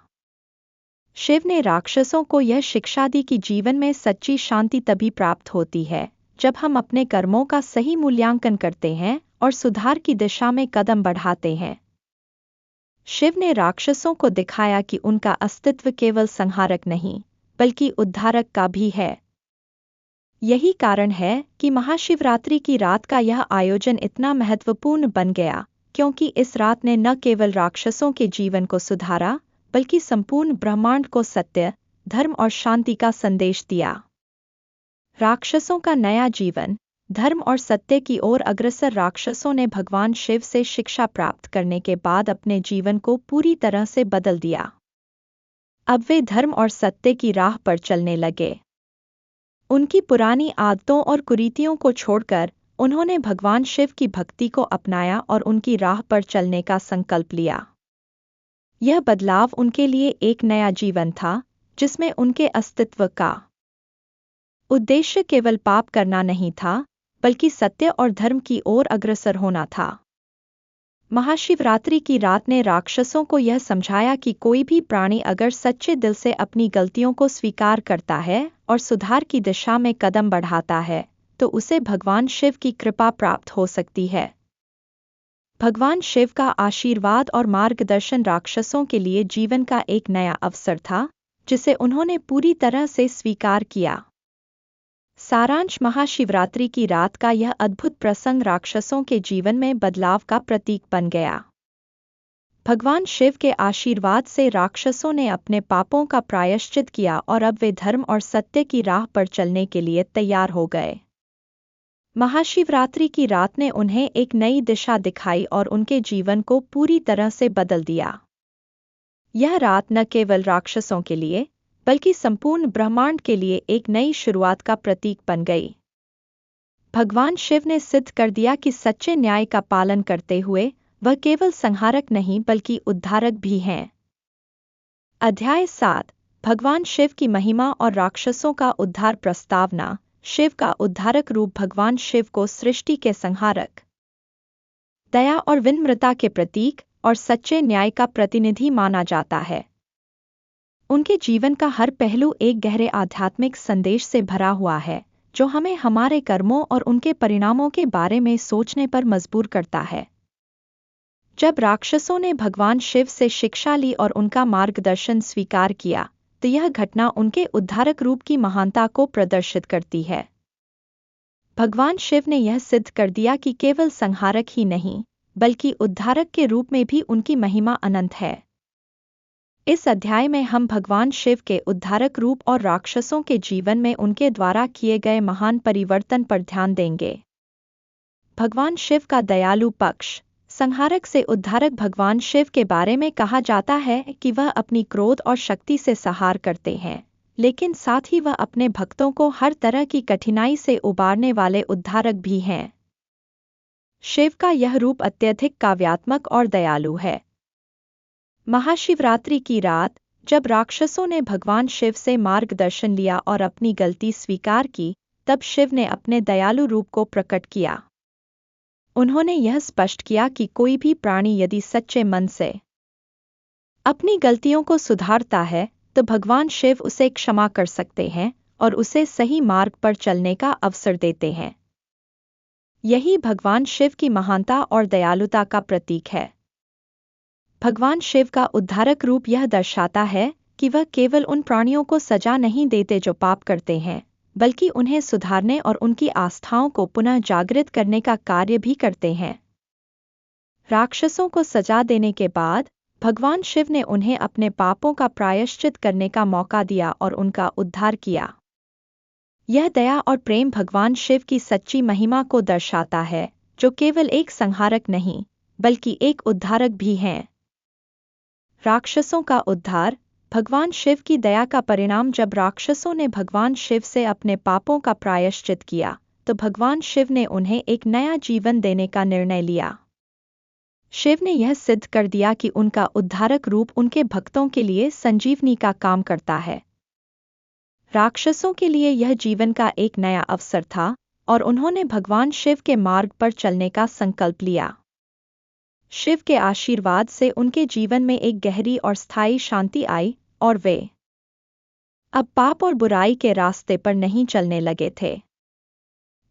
शिव ने राक्षसों को यह शिक्षा दी कि जीवन में सच्ची शांति तभी प्राप्त होती है जब हम अपने कर्मों का सही मूल्यांकन करते हैं और सुधार की दिशा में कदम बढ़ाते हैं। शिव ने राक्षसों को दिखाया कि उनका अस्तित्व केवल संहारक नहीं, बल्कि उद्धारक का भी है। यही कारण है कि महाशिवरात्रि की रात का यह आयोजन इतना महत्वपूर्ण बन गया, क्योंकि इस रात ने न केवल राक्षसों के जीवन को सुधारा, बल्कि संपूर्ण ब्रह्मांड को सत्य, धर्म और शांति का संदेश दिया। राक्षसों का नया जीवन, धर्म और सत्य की ओर अग्रसर। राक्षसों ने भगवान शिव से शिक्षा प्राप्त करने के बाद अपने जीवन को पूरी तरह से बदल दिया। अब वे धर्म और सत्य की राह पर चलने लगे। उनकी पुरानी आदतों और कुरीतियों को छोड़कर उन्होंने भगवान शिव की भक्ति को अपनाया और उनकी राह पर चलने का संकल्प लिया। यह बदलाव उनके लिए एक नया जीवन था, जिसमें उनके अस्तित्व का उद्देश्य केवल पाप करना नहीं था, बल्कि सत्य और धर्म की ओर अग्रसर होना था। महाशिवरात्रि की रात ने राक्षसों को यह समझाया कि कोई भी प्राणी अगर सच्चे दिल से अपनी गलतियों को स्वीकार करता है और सुधार की दिशा में कदम बढ़ाता है, तो उसे भगवान शिव की कृपा प्राप्त हो सकती है। भगवान शिव का आशीर्वाद और मार्गदर्शन राक्षसों के लिए जीवन का एक नया अवसर था, जिसे उन्होंने पूरी तरह से स्वीकार किया। सारांश: महाशिवरात्रि की रात का यह अद्भुत प्रसंग राक्षसों के जीवन में बदलाव का प्रतीक बन गया। भगवान शिव के आशीर्वाद से राक्षसों ने अपने पापों का प्रायश्चित किया और अब वे धर्म और सत्य की राह पर चलने के लिए तैयार हो गए। महाशिवरात्रि की रात ने उन्हें एक नई दिशा दिखाई और उनके जीवन को पूरी तरह से बदल दिया। यह रात न केवल राक्षसों के लिए, बल्कि संपूर्ण ब्रह्मांड के लिए एक नई शुरुआत का प्रतीक बन गई। भगवान शिव ने सिद्ध कर दिया कि सच्चे न्याय का पालन करते हुए वह केवल संहारक नहीं, बल्कि उद्धारक भी हैं। अध्याय 7: भगवान शिव की महिमा और राक्षसों का उद्धार। प्रस्तावना: शिव का उद्धारक रूप। भगवान शिव को सृष्टि के संहारक, दया और विनम्रता के प्रतीक और सच्चे न्याय का प्रतिनिधि माना जाता है। उनके जीवन का हर पहलू एक गहरे आध्यात्मिक संदेश से भरा हुआ है, जो हमें हमारे कर्मों और उनके परिणामों के बारे में सोचने पर मजबूर करता है। जब राक्षसों ने भगवान शिव से शिक्षा ली और उनका मार्गदर्शन स्वीकार किया, तो यह घटना उनके उद्धारक रूप की महानता को प्रदर्शित करती है। भगवान शिव ने यह सिद्ध कर दिया कि केवल संहारक ही नहीं, बल्कि उद्धारक के रूप में भी उनकी महिमा अनंत है। इस अध्याय में हम भगवान शिव के उद्धारक रूप और राक्षसों के जीवन में उनके द्वारा किए गए महान परिवर्तन पर ध्यान देंगे। भगवान शिव का दयालु पक्ष। संहारक से उद्धारक भगवान शिव के बारे में कहा जाता है कि वह अपनी क्रोध और शक्ति से संहार करते हैं, लेकिन साथ ही वह अपने भक्तों को हर तरह की कठिनाई से उबारने वाले उद्धारक भी हैं। शिव का यह रूप अत्यधिक काव्यात्मक और दयालु है। महाशिवरात्रि की रात, जब राक्षसों ने भगवान शिव से मार्गदर्शन लिया और अपनी गलती स्वीकार की, तब शिव ने अपने दयालु रूप को प्रकट किया। उन्होंने यह स्पष्ट किया कि कोई भी प्राणी यदि सच्चे मन से अपनी गलतियों को सुधारता है, तो भगवान शिव उसे क्षमा कर सकते हैं और उसे सही मार्ग पर चलने का अवसर देते हैं। यही भगवान शिव की महानता और दयालुता का प्रतीक है। भगवान शिव का उद्धारक रूप यह दर्शाता है कि वह केवल उन प्राणियों को सजा नहीं देते जो पाप करते हैं, बल्कि उन्हें सुधारने और उनकी आस्थाओं को पुनः जागृत करने का कार्य भी करते हैं। राक्षसों को सजा देने के बाद भगवान शिव ने उन्हें अपने पापों का प्रायश्चित करने का मौका दिया और उनका उद्धार किया। यह दया और प्रेम भगवान शिव की सच्ची महिमा को दर्शाता है, जो केवल एक संहारक नहीं, बल्कि एक उद्धारक भी हैं। राक्षसों का उद्धार। भगवान शिव की दया का परिणाम। जब राक्षसों ने भगवान शिव से अपने पापों का प्रायश्चित किया, तो भगवान शिव ने उन्हें एक नया जीवन देने का निर्णय लिया। शिव ने यह सिद्ध कर दिया कि उनका उद्धारक रूप उनके भक्तों के लिए संजीवनी का काम करता है। राक्षसों के लिए यह जीवन का एक नया अवसर था और उन्होंने भगवान शिव के मार्ग पर चलने का संकल्प लिया। शिव के आशीर्वाद से उनके जीवन में एक गहरी और स्थायी शांति आई और वे अब पाप और बुराई के रास्ते पर नहीं चलने लगे थे।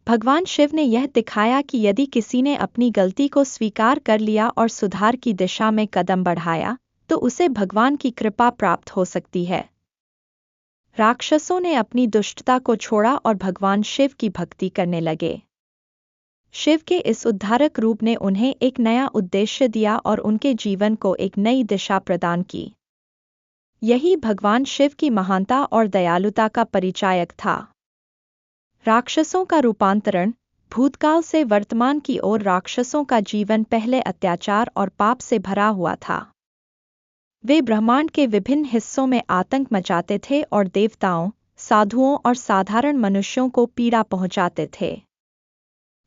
भगवान शिव ने यह दिखाया कि यदि किसी ने अपनी गलती को स्वीकार कर लिया और सुधार की दिशा में कदम बढ़ाया, तो उसे भगवान की कृपा प्राप्त हो सकती है। राक्षसों ने अपनी दुष्टता को छोड़ा और भगवान शिव की भक्ति करने लगे। शिव के इस उद्धारक रूप ने उन्हें एक नया उद्देश्य दिया और उनके जीवन को एक नई दिशा प्रदान की। यही भगवान शिव की महानता और दयालुता का परिचायक था। राक्षसों का रूपांतरण। भूतकाल से वर्तमान की ओर राक्षसों का जीवन पहले अत्याचार और पाप से भरा हुआ था। वे ब्रह्मांड के विभिन्न हिस्सों में आतंक मचाते थे और देवताओं, साधुओं और साधारण मनुष्यों को पीड़ा पहुंचाते थे।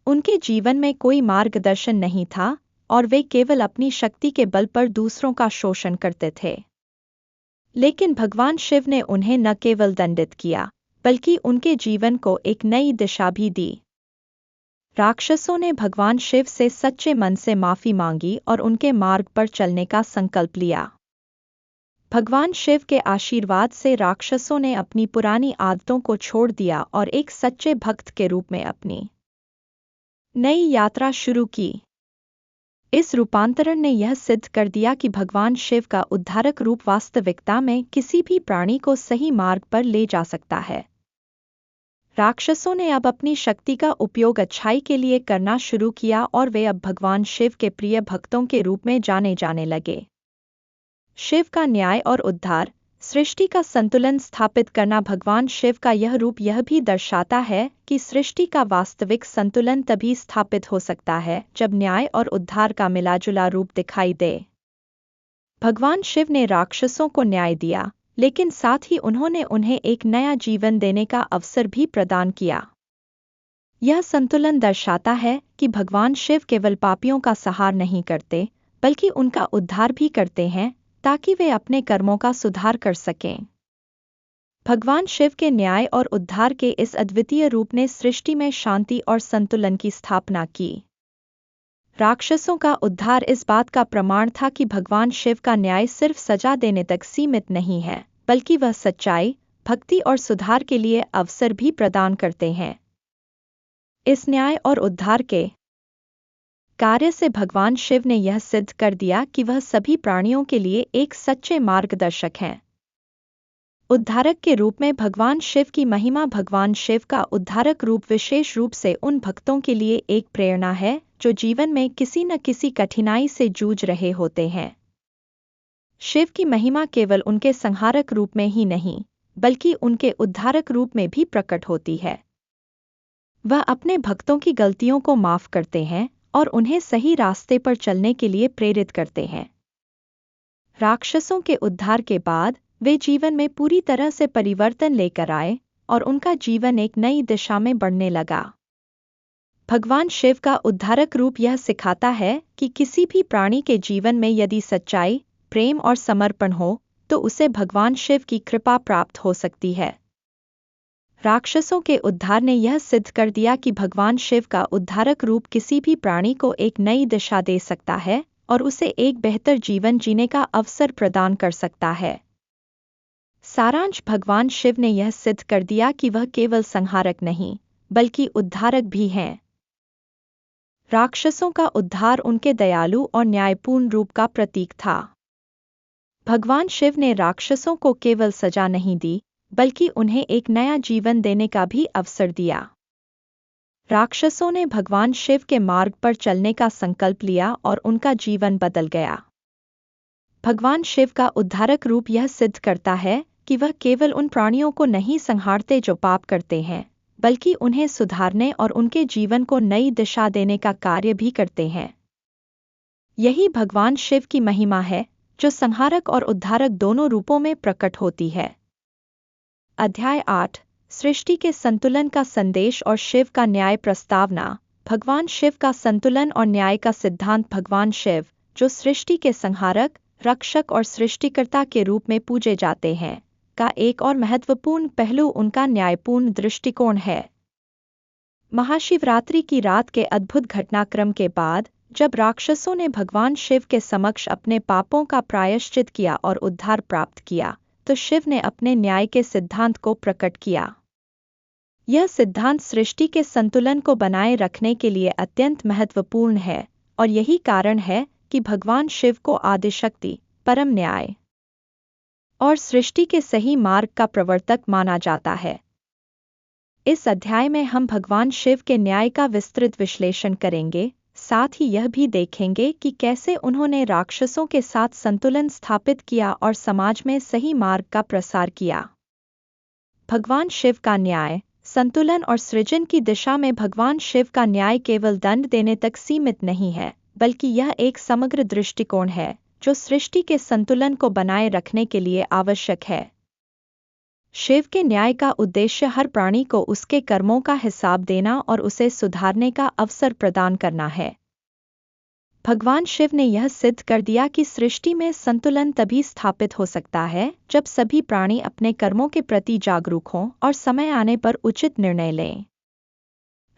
उनके जीवन में कोई मार्गदर्शन नहीं था और वे केवल अपनी शक्ति के बल पर दूसरों का शोषण करते थे। लेकिन भगवान शिव ने उन्हें न केवल दंडित किया, बल्कि उनके जीवन को एक नई दिशा भी दी। राक्षसों ने भगवान शिव से सच्चे मन से माफी मांगी और उनके मार्ग पर चलने का संकल्प लिया। भगवान शिव के आशीर्वाद से राक्षसों ने अपनी पुरानी आदतों को छोड़ दिया और एक सच्चे भक्त के रूप में अपनी नई यात्रा शुरू की। इस रूपांतरण ने यह सिद्ध कर दिया कि भगवान शिव का उद्धारक रूप वास्तविकता में किसी भी प्राणी को सही मार्ग पर ले जा सकता है। राक्षसों ने अब अपनी शक्ति का उपयोग अच्छाई के लिए करना शुरू किया और वे अब भगवान शिव के प्रिय भक्तों के रूप में जाने जाने लगे। शिव का न्याय और उद्धार। सृष्टि का संतुलन स्थापित करना। भगवान शिव का यह रूप यह भी दर्शाता है कि सृष्टि का वास्तविक संतुलन तभी स्थापित हो सकता है जब न्याय और उद्धार का मिलाजुला रूप दिखाई दे। भगवान शिव ने राक्षसों को न्याय दिया, लेकिन साथ ही उन्होंने उन्हें एक नया जीवन देने का अवसर भी प्रदान किया। यह संतुलन दर्शाता है कि भगवान शिव केवल पापियों का संहार नहीं करते, बल्कि उनका उद्धार भी करते हैं ताकि वे अपने कर्मों का सुधार कर सकें। भगवान शिव के न्याय और उद्धार के इस अद्वितीय रूप ने सृष्टि में शांति और संतुलन की स्थापना की। राक्षसों का उद्धार इस बात का प्रमाण था कि भगवान शिव का न्याय सिर्फ सजा देने तक सीमित नहीं है, बल्कि वह सच्चाई, भक्ति और सुधार के लिए अवसर भी प्रदान करते हैं। इस न्याय और उद्धार के कार्य से भगवान शिव ने यह सिद्ध कर दिया कि वह सभी प्राणियों के लिए एक सच्चे मार्गदर्शक हैं। उद्धारक के रूप में भगवान शिव की महिमा। भगवान शिव का उद्धारक रूप विशेष रूप से उन भक्तों के लिए एक प्रेरणा है जो जीवन में किसी न किसी कठिनाई से जूझ रहे होते हैं। शिव की महिमा केवल उनके संहारक रूप में ही नहीं, बल्कि उनके उद्धारक रूप में भी प्रकट होती है। वह अपने भक्तों की गलतियों को माफ करते हैं और उन्हें सही रास्ते पर चलने के लिए प्रेरित करते हैं। राक्षसों के उद्धार के बाद वे जीवन में पूरी तरह से परिवर्तन लेकर आए और उनका जीवन एक नई दिशा में बढ़ने लगा। भगवान शिव का उद्धारक रूप यह सिखाता है कि किसी भी प्राणी के जीवन में यदि सच्चाई, प्रेम और समर्पण हो तो उसे भगवान शिव की कृपा प्राप्त हो सकती है। राक्षसों के उद्धार ने यह सिद्ध कर दिया कि भगवान शिव का उद्धारक रूप किसी भी प्राणी को एक नई दिशा दे सकता है और उसे एक बेहतर जीवन जीने का अवसर प्रदान कर सकता है। सारांश: भगवान शिव ने यह सिद्ध कर दिया कि वह केवल संहारक नहीं, बल्कि उद्धारक भी हैं। राक्षसों का उद्धार उनके दयालु और न्यायपूर्ण रूप का प्रतीक था। भगवान शिव ने राक्षसों को केवल सजा नहीं दी, बल्कि उन्हें एक नया जीवन देने का भी अवसर दिया। राक्षसों ने भगवान शिव के मार्ग पर चलने का संकल्प लिया और उनका जीवन बदल गया। भगवान शिव का उद्धारक रूप यह सिद्ध करता है कि वह केवल उन प्राणियों को नहीं संहारते जो पाप करते हैं, बल्कि उन्हें सुधारने और उनके जीवन को नई दिशा देने का कार्य भी करते हैं। यही भगवान शिव की महिमा है, जो संहारक और उद्धारक दोनों रूपों में प्रकट होती है। अध्याय 8: सृष्टि के संतुलन का संदेश और शिव का न्याय प्रस्तावना। भगवान शिव का संतुलन और न्याय का सिद्धांत। भगवान शिव, जो सृष्टि के संहारक, रक्षक और सृष्टिकर्ता के रूप में पूजे जाते हैं, का एक और महत्वपूर्ण पहलू उनका न्यायपूर्ण दृष्टिकोण है। महाशिवरात्रि की रात के अद्भुत घटनाक्रम के बाद, जब राक्षसों ने भगवान शिव के समक्ष अपने पापों का प्रायश्चित किया और उद्धार प्राप्त किया, तो शिव ने अपने न्याय के सिद्धांत को प्रकट किया। यह सिद्धांत सृष्टि के संतुलन को बनाए रखने के लिए अत्यंत महत्वपूर्ण है, और यही कारण है कि भगवान शिव को आदिशक्ति, परम न्याय और सृष्टि के सही मार्ग का प्रवर्तक माना जाता है। इस अध्याय में हम भगवान शिव के न्याय का विस्तृत विश्लेषण करेंगे, साथ ही यह भी देखेंगे कि कैसे उन्होंने राक्षसों के साथ संतुलन स्थापित किया और समाज में सही मार्ग का प्रसार किया। भगवान शिव का न्याय, संतुलन और सृजन की दिशा में भगवान शिव का न्याय केवल दंड देने तक सीमित नहीं है, बल्कि यह एक समग्र दृष्टिकोण है जो सृष्टि के संतुलन को बनाए रखने के लिए आवश्यक है। शिव के न्याय का उद्देश्य हर प्राणी को उसके कर्मों का हिसाब देना और उसे सुधारने का अवसर प्रदान करना है। भगवान शिव ने यह सिद्ध कर दिया कि सृष्टि में संतुलन तभी स्थापित हो सकता है जब सभी प्राणी अपने कर्मों के प्रति जागरूक हों और समय आने पर उचित निर्णय लें।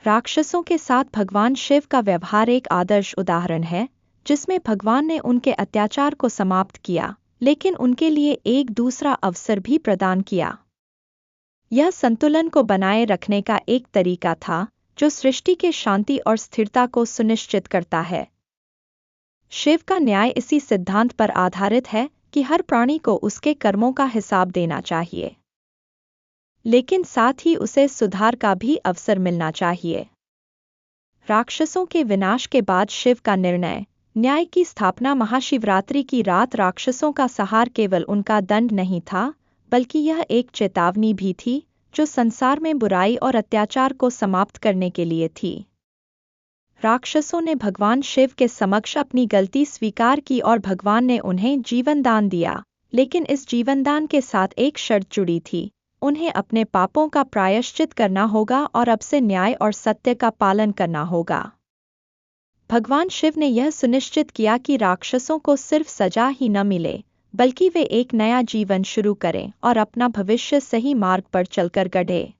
राक्षसों के साथ भगवान शिव का व्यवहार एक आदर्श उदाहरण है, जिसमें भगवान ने उनके अत्याचार को समाप्त किया, लेकिन उनके लिए एक दूसरा अवसर भी प्रदान किया। यह संतुलन को बनाए रखने का एक तरीका था जो सृष्टि के शांति और स्थिरता को सुनिश्चित करता है। शिव का न्याय इसी सिद्धांत पर आधारित है कि हर प्राणी को उसके कर्मों का हिसाब देना चाहिए, लेकिन साथ ही उसे सुधार का भी अवसर मिलना चाहिए। राक्षसों के विनाश के बाद शिव का निर्णय, न्याय की स्थापना। महाशिवरात्रि की रात राक्षसों का संहार केवल उनका दंड नहीं था, बल्कि यह एक चेतावनी भी थी जो संसार में बुराई और अत्याचार को समाप्त करने के लिए थी। राक्षसों ने भगवान शिव के समक्ष अपनी गलती स्वीकार की और भगवान ने उन्हें जीवनदान दिया, लेकिन इस जीवनदान के साथ एक शर्त जुड़ी थी: उन्हें अपने पापों का प्रायश्चित करना होगा और अब से न्याय और सत्य का पालन करना होगा। भगवान शिव ने यह सुनिश्चित किया कि राक्षसों को सिर्फ सजा ही न मिले, बल्कि वे एक नया जीवन शुरू करें और अपना भविष्य सही मार्ग पर चलकर गढ़े।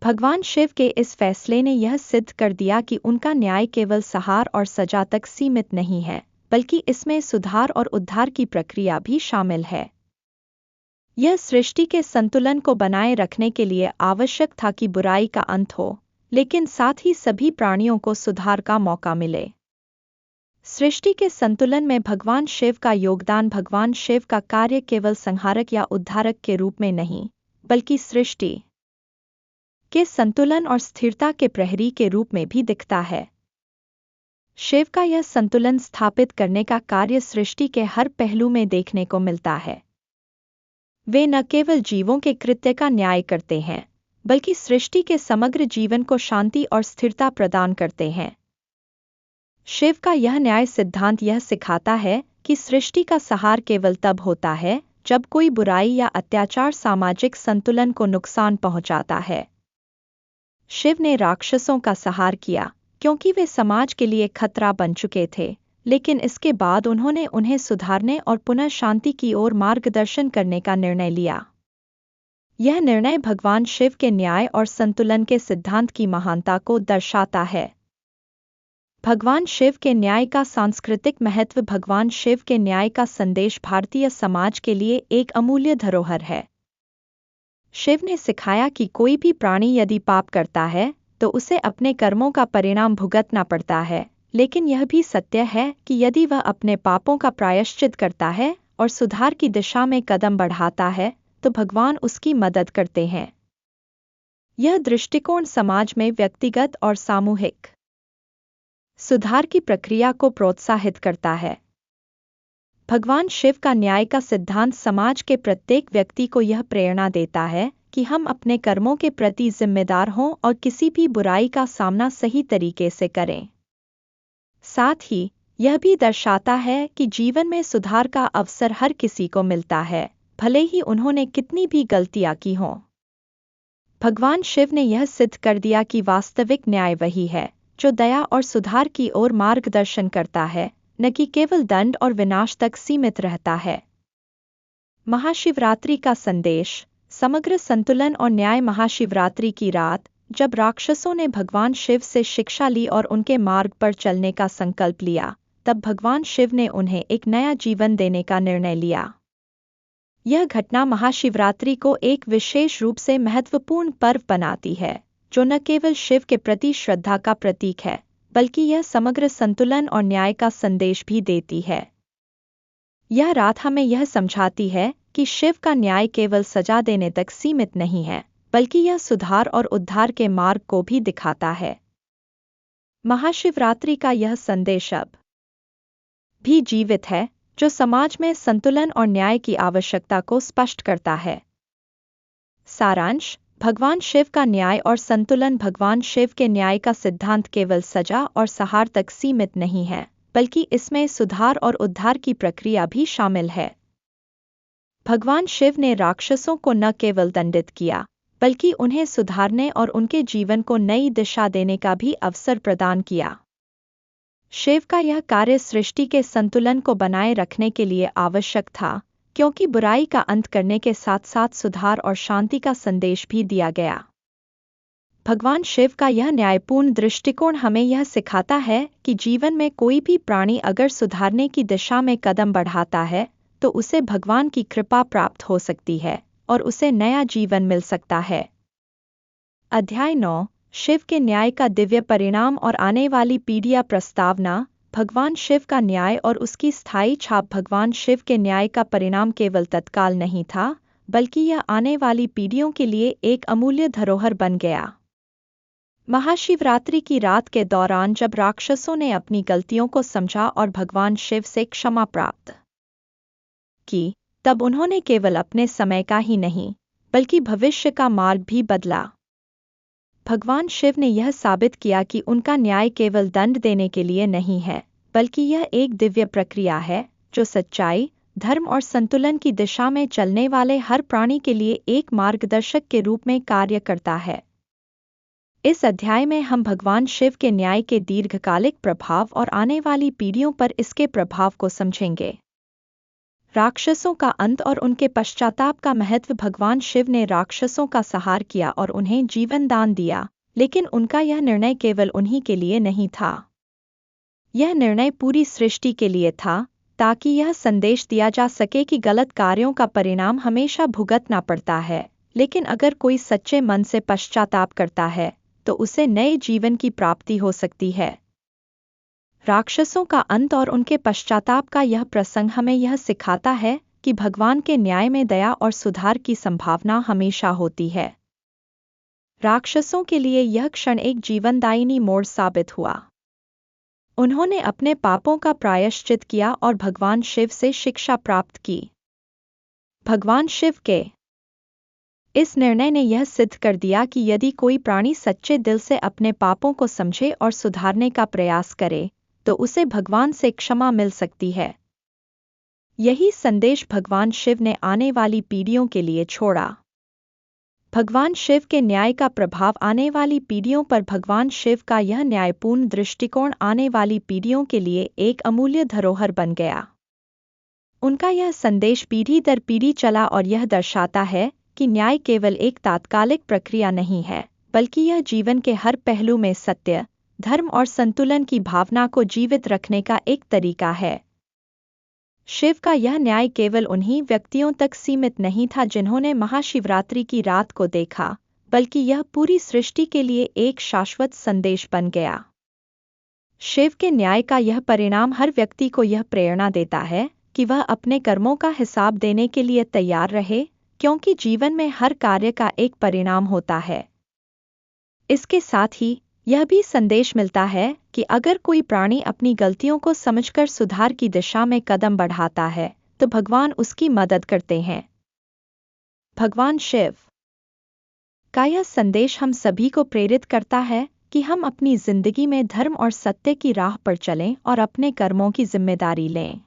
भगवान शिव के इस फैसले ने यह सिद्ध कर दिया कि उनका न्याय केवल संहार और सजा तक सीमित नहीं है, बल्कि इसमें सुधार और उद्धार की प्रक्रिया भी शामिल है। यह सृष्टि के संतुलन को बनाए रखने के लिए आवश्यक था कि बुराई का अंत हो, लेकिन साथ ही सभी प्राणियों को सुधार का मौका मिले। सृष्टि के संतुलन में भगवान शिव का योगदान। भगवान शिव का कार्य केवल संहारक या उद्धारक के रूप में नहीं, बल्कि सृष्टि के संतुलन और स्थिरता के प्रहरी के रूप में भी दिखता है। शिव का यह संतुलन स्थापित करने का कार्य सृष्टि के हर पहलू में देखने को मिलता है। वे न केवल जीवों के कृत्य का न्याय करते हैं, बल्कि सृष्टि के समग्र जीवन को शांति और स्थिरता प्रदान करते हैं। शिव का यह न्याय सिद्धांत यह सिखाता है कि सृष्टि का संहार केवल तब होता है जब कोई बुराई या अत्याचार सामाजिक संतुलन को नुकसान पहुंचाता है। शिव ने राक्षसों का संहार किया क्योंकि वे समाज के लिए खतरा बन चुके थे, लेकिन इसके बाद उन्होंने उन्हें सुधारने और पुनः शांति की ओर मार्गदर्शन करने का निर्णय लिया। यह निर्णय भगवान शिव के न्याय और संतुलन के सिद्धांत की महानता को दर्शाता है। भगवान शिव के न्याय का सांस्कृतिक महत्व। भगवान शिव के न्याय का संदेश भारतीय समाज के लिए एक अमूल्य धरोहर है। शिव ने सिखाया कि कोई भी प्राणी यदि पाप करता है तो उसे अपने कर्मों का परिणाम भुगतना पड़ता है, लेकिन यह भी सत्य है कि यदि वह अपने पापों का प्रायश्चित करता है और सुधार की दिशा में कदम बढ़ाता है तो भगवान उसकी मदद करते हैं। यह दृष्टिकोण समाज में व्यक्तिगत और सामूहिक सुधार की प्रक्रिया को प्रोत्साहित करता है। भगवान शिव का न्याय का सिद्धांत समाज के प्रत्येक व्यक्ति को यह प्रेरणा देता है कि हम अपने कर्मों के प्रति जिम्मेदार हों और किसी भी बुराई का सामना सही तरीके से करें। साथ ही यह भी दर्शाता है कि जीवन में सुधार का अवसर हर किसी को मिलता है, भले ही उन्होंने कितनी भी गलतियां की हों। भगवान शिव ने यह सिद्ध कर दिया कि वास्तविक न्याय वही है जो दया और सुधार की ओर मार्गदर्शन करता है, न कि केवल दंड और विनाश तक सीमित रहता है। महाशिवरात्रि का संदेश। समग्र संतुलन और न्याय। महाशिवरात्रि की रात जब राक्षसों ने भगवान शिव से शिक्षा ली और उनके मार्ग पर चलने का संकल्प लिया, तब भगवान शिव ने उन्हें एक नया जीवन देने का निर्णय लिया। यह घटना महाशिवरात्रि को एक विशेष रूप से महत्वपूर्ण पर्व बनाती है, जो न केवल शिव के प्रति श्रद्धा का प्रतीक है, बल्कि यह समग्र संतुलन और न्याय का संदेश भी देती है। यह रात हमें यह समझाती है कि शिव का न्याय केवल सजा देने तक सीमित नहीं है, बल्कि यह सुधार और उद्धार के मार्ग को भी दिखाता है। महाशिवरात्रि का यह संदेश अब भी जीवित है, जो समाज में संतुलन और न्याय की आवश्यकता को स्पष्ट करता है। सारांश। भगवान शिव का न्याय और संतुलन। भगवान शिव के न्याय का सिद्धांत केवल सजा और संहार तक सीमित नहीं है, बल्कि इसमें सुधार और उद्धार की प्रक्रिया भी शामिल है। भगवान शिव ने राक्षसों को न केवल दंडित किया, बल्कि उन्हें सुधारने और उनके जीवन को नई दिशा देने का भी अवसर प्रदान किया। शिव का यह कार्य सृष्टि के संतुलन को बनाए रखने के लिए आवश्यक था, क्योंकि बुराई का अंत करने के साथ साथ सुधार और शांति का संदेश भी दिया गया। भगवान शिव का यह न्यायपूर्ण दृष्टिकोण हमें यह सिखाता है कि जीवन में कोई भी प्राणी अगर सुधारने की दिशा में कदम बढ़ाता है तो उसे भगवान की कृपा प्राप्त हो सकती है और उसे नया जीवन मिल सकता है। अध्याय 9। शिव के न्याय का दिव्य परिणाम और आने वाली पीढ़ियां। प्रस्तावना। भगवान शिव का न्याय और उसकी स्थायी छाप। भगवान शिव के न्याय का परिणाम केवल तत्काल नहीं था, बल्कि यह आने वाली पीढ़ियों के लिए एक अमूल्य धरोहर बन गया। महाशिवरात्रि की रात के दौरान जब राक्षसों ने अपनी गलतियों को समझा और भगवान शिव से क्षमा प्राप्त की, तब उन्होंने केवल अपने समय का ही नहीं, बल्कि भविष्य का मार्ग भी बदला। भगवान शिव ने यह साबित किया कि उनका न्याय केवल दंड देने के लिए नहीं है, बल्कि यह एक दिव्य प्रक्रिया है जो सच्चाई, धर्म और संतुलन की दिशा में चलने वाले हर प्राणी के लिए एक मार्गदर्शक के रूप में कार्य करता है। इस अध्याय में हम भगवान शिव के न्याय के दीर्घकालिक प्रभाव और आने वाली पीढ़ियों पर इसके प्रभाव को समझेंगे। राक्षसों का अंत और उनके पश्चाताप का महत्व। भगवान शिव ने राक्षसों का संहार किया और उन्हें जीवन दान दिया, लेकिन उनका यह निर्णय केवल उन्हीं के लिए नहीं था। यह निर्णय पूरी सृष्टि के लिए था, ताकि यह संदेश दिया जा सके कि गलत कार्यों का परिणाम हमेशा भुगतना पड़ता है, लेकिन अगर कोई सच्चे मन से पश्चाताप करता है तो उसे नए जीवन की प्राप्ति हो सकती है। राक्षसों का अंत और उनके पश्चाताप का यह प्रसंग हमें यह सिखाता है कि भगवान के न्याय में दया और सुधार की संभावना हमेशा होती है। राक्षसों के लिए यह क्षण एक जीवनदायिनी मोड़ साबित हुआ। उन्होंने अपने पापों का प्रायश्चित किया और भगवान शिव से शिक्षा प्राप्त की। भगवान शिव के इस निर्णय ने यह सिद्ध कर दिया कि यदि कोई प्राणी सच्चे दिल से अपने पापों को समझे और सुधारने का प्रयास करे, तो उसे भगवान से क्षमा मिल सकती है। यही संदेश भगवान शिव ने आने वाली पीढ़ियों के लिए छोड़ा। भगवान शिव के न्याय का प्रभाव आने वाली पीढ़ियों पर भगवान शिव का यह न्यायपूर्ण दृष्टिकोण आने वाली पीढ़ियों के लिए एक अमूल्य धरोहर बन गया। उनका यह संदेश पीढ़ी दर पीढ़ी चला और यह दर्शाता है कि न्याय केवल एक तात्कालिक प्रक्रिया नहीं है, बल्कि यह जीवन के हर पहलू में सत्य, धर्म और संतुलन की भावना को जीवित रखने का एक तरीका है। शिव का यह न्याय केवल उन्हीं व्यक्तियों तक सीमित नहीं था जिन्होंने महाशिवरात्रि की रात को देखा, बल्कि यह पूरी सृष्टि के लिए एक शाश्वत संदेश बन गया। शिव के न्याय का यह परिणाम हर व्यक्ति को यह प्रेरणा देता है कि वह अपने कर्मों का हिसाब देने के लिए तैयार रहे, क्योंकि जीवन में हर कार्य का एक परिणाम होता है। इसके साथ ही यह भी संदेश मिलता है कि अगर कोई प्राणी अपनी गलतियों को समझकर सुधार की दिशा में कदम बढ़ाता है, तो भगवान उसकी मदद करते हैं। भगवान शिव का यह संदेश हम सभी को प्रेरित करता है कि हम अपनी जिंदगी में धर्म और सत्य की राह पर चलें और अपने कर्मों की जिम्मेदारी लें।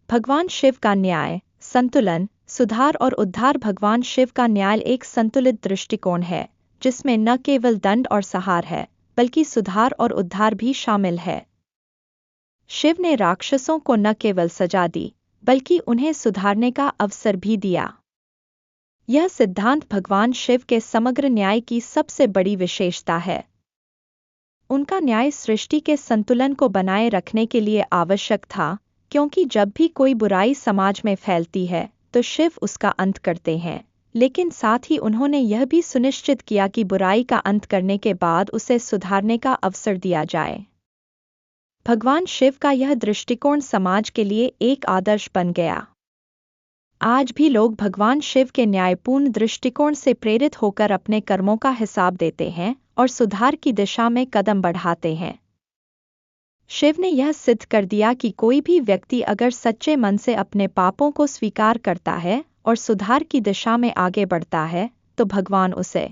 भगवान शिव का न्याय, संतुलन, सुधार और उद्धार। भगवान शिव का न्याय एक संतुलित दृष्टिकोण है, जिसमें न केवल दंड और सहार है, बल्कि सुधार और उद्धार भी शामिल है। शिव ने राक्षसों को न केवल सजा दी, बल्कि उन्हें सुधारने का अवसर भी दिया। यह सिद्धांत भगवान शिव के समग्र न्याय की सबसे बड़ी विशेषता है। उनका न्याय सृष्टि के संतुलन को बनाए रखने के लिए आवश्यक था, क्योंकि जब भी कोई बुराई समाज में फैलती है, तो शिव उसका अंत करते हैं, लेकिन साथ ही उन्होंने यह भी सुनिश्चित किया कि बुराई का अंत करने के बाद उसे सुधारने का अवसर दिया जाए। भगवान शिव का यह दृष्टिकोण समाज के लिए एक आदर्श बन गया। आज भी लोग भगवान शिव के न्यायपूर्ण दृष्टिकोण से प्रेरित होकर अपने कर्मों का हिसाब देते हैं और सुधार की दिशा में कदम बढ़ाते हैं। शिव ने यह सिद्ध कर दिया कि कोई भी व्यक्ति अगर सच्चे मन से अपने पापों को स्वीकार करता है और सुधार की दिशा में आगे बढ़ता है, तो भगवान उसे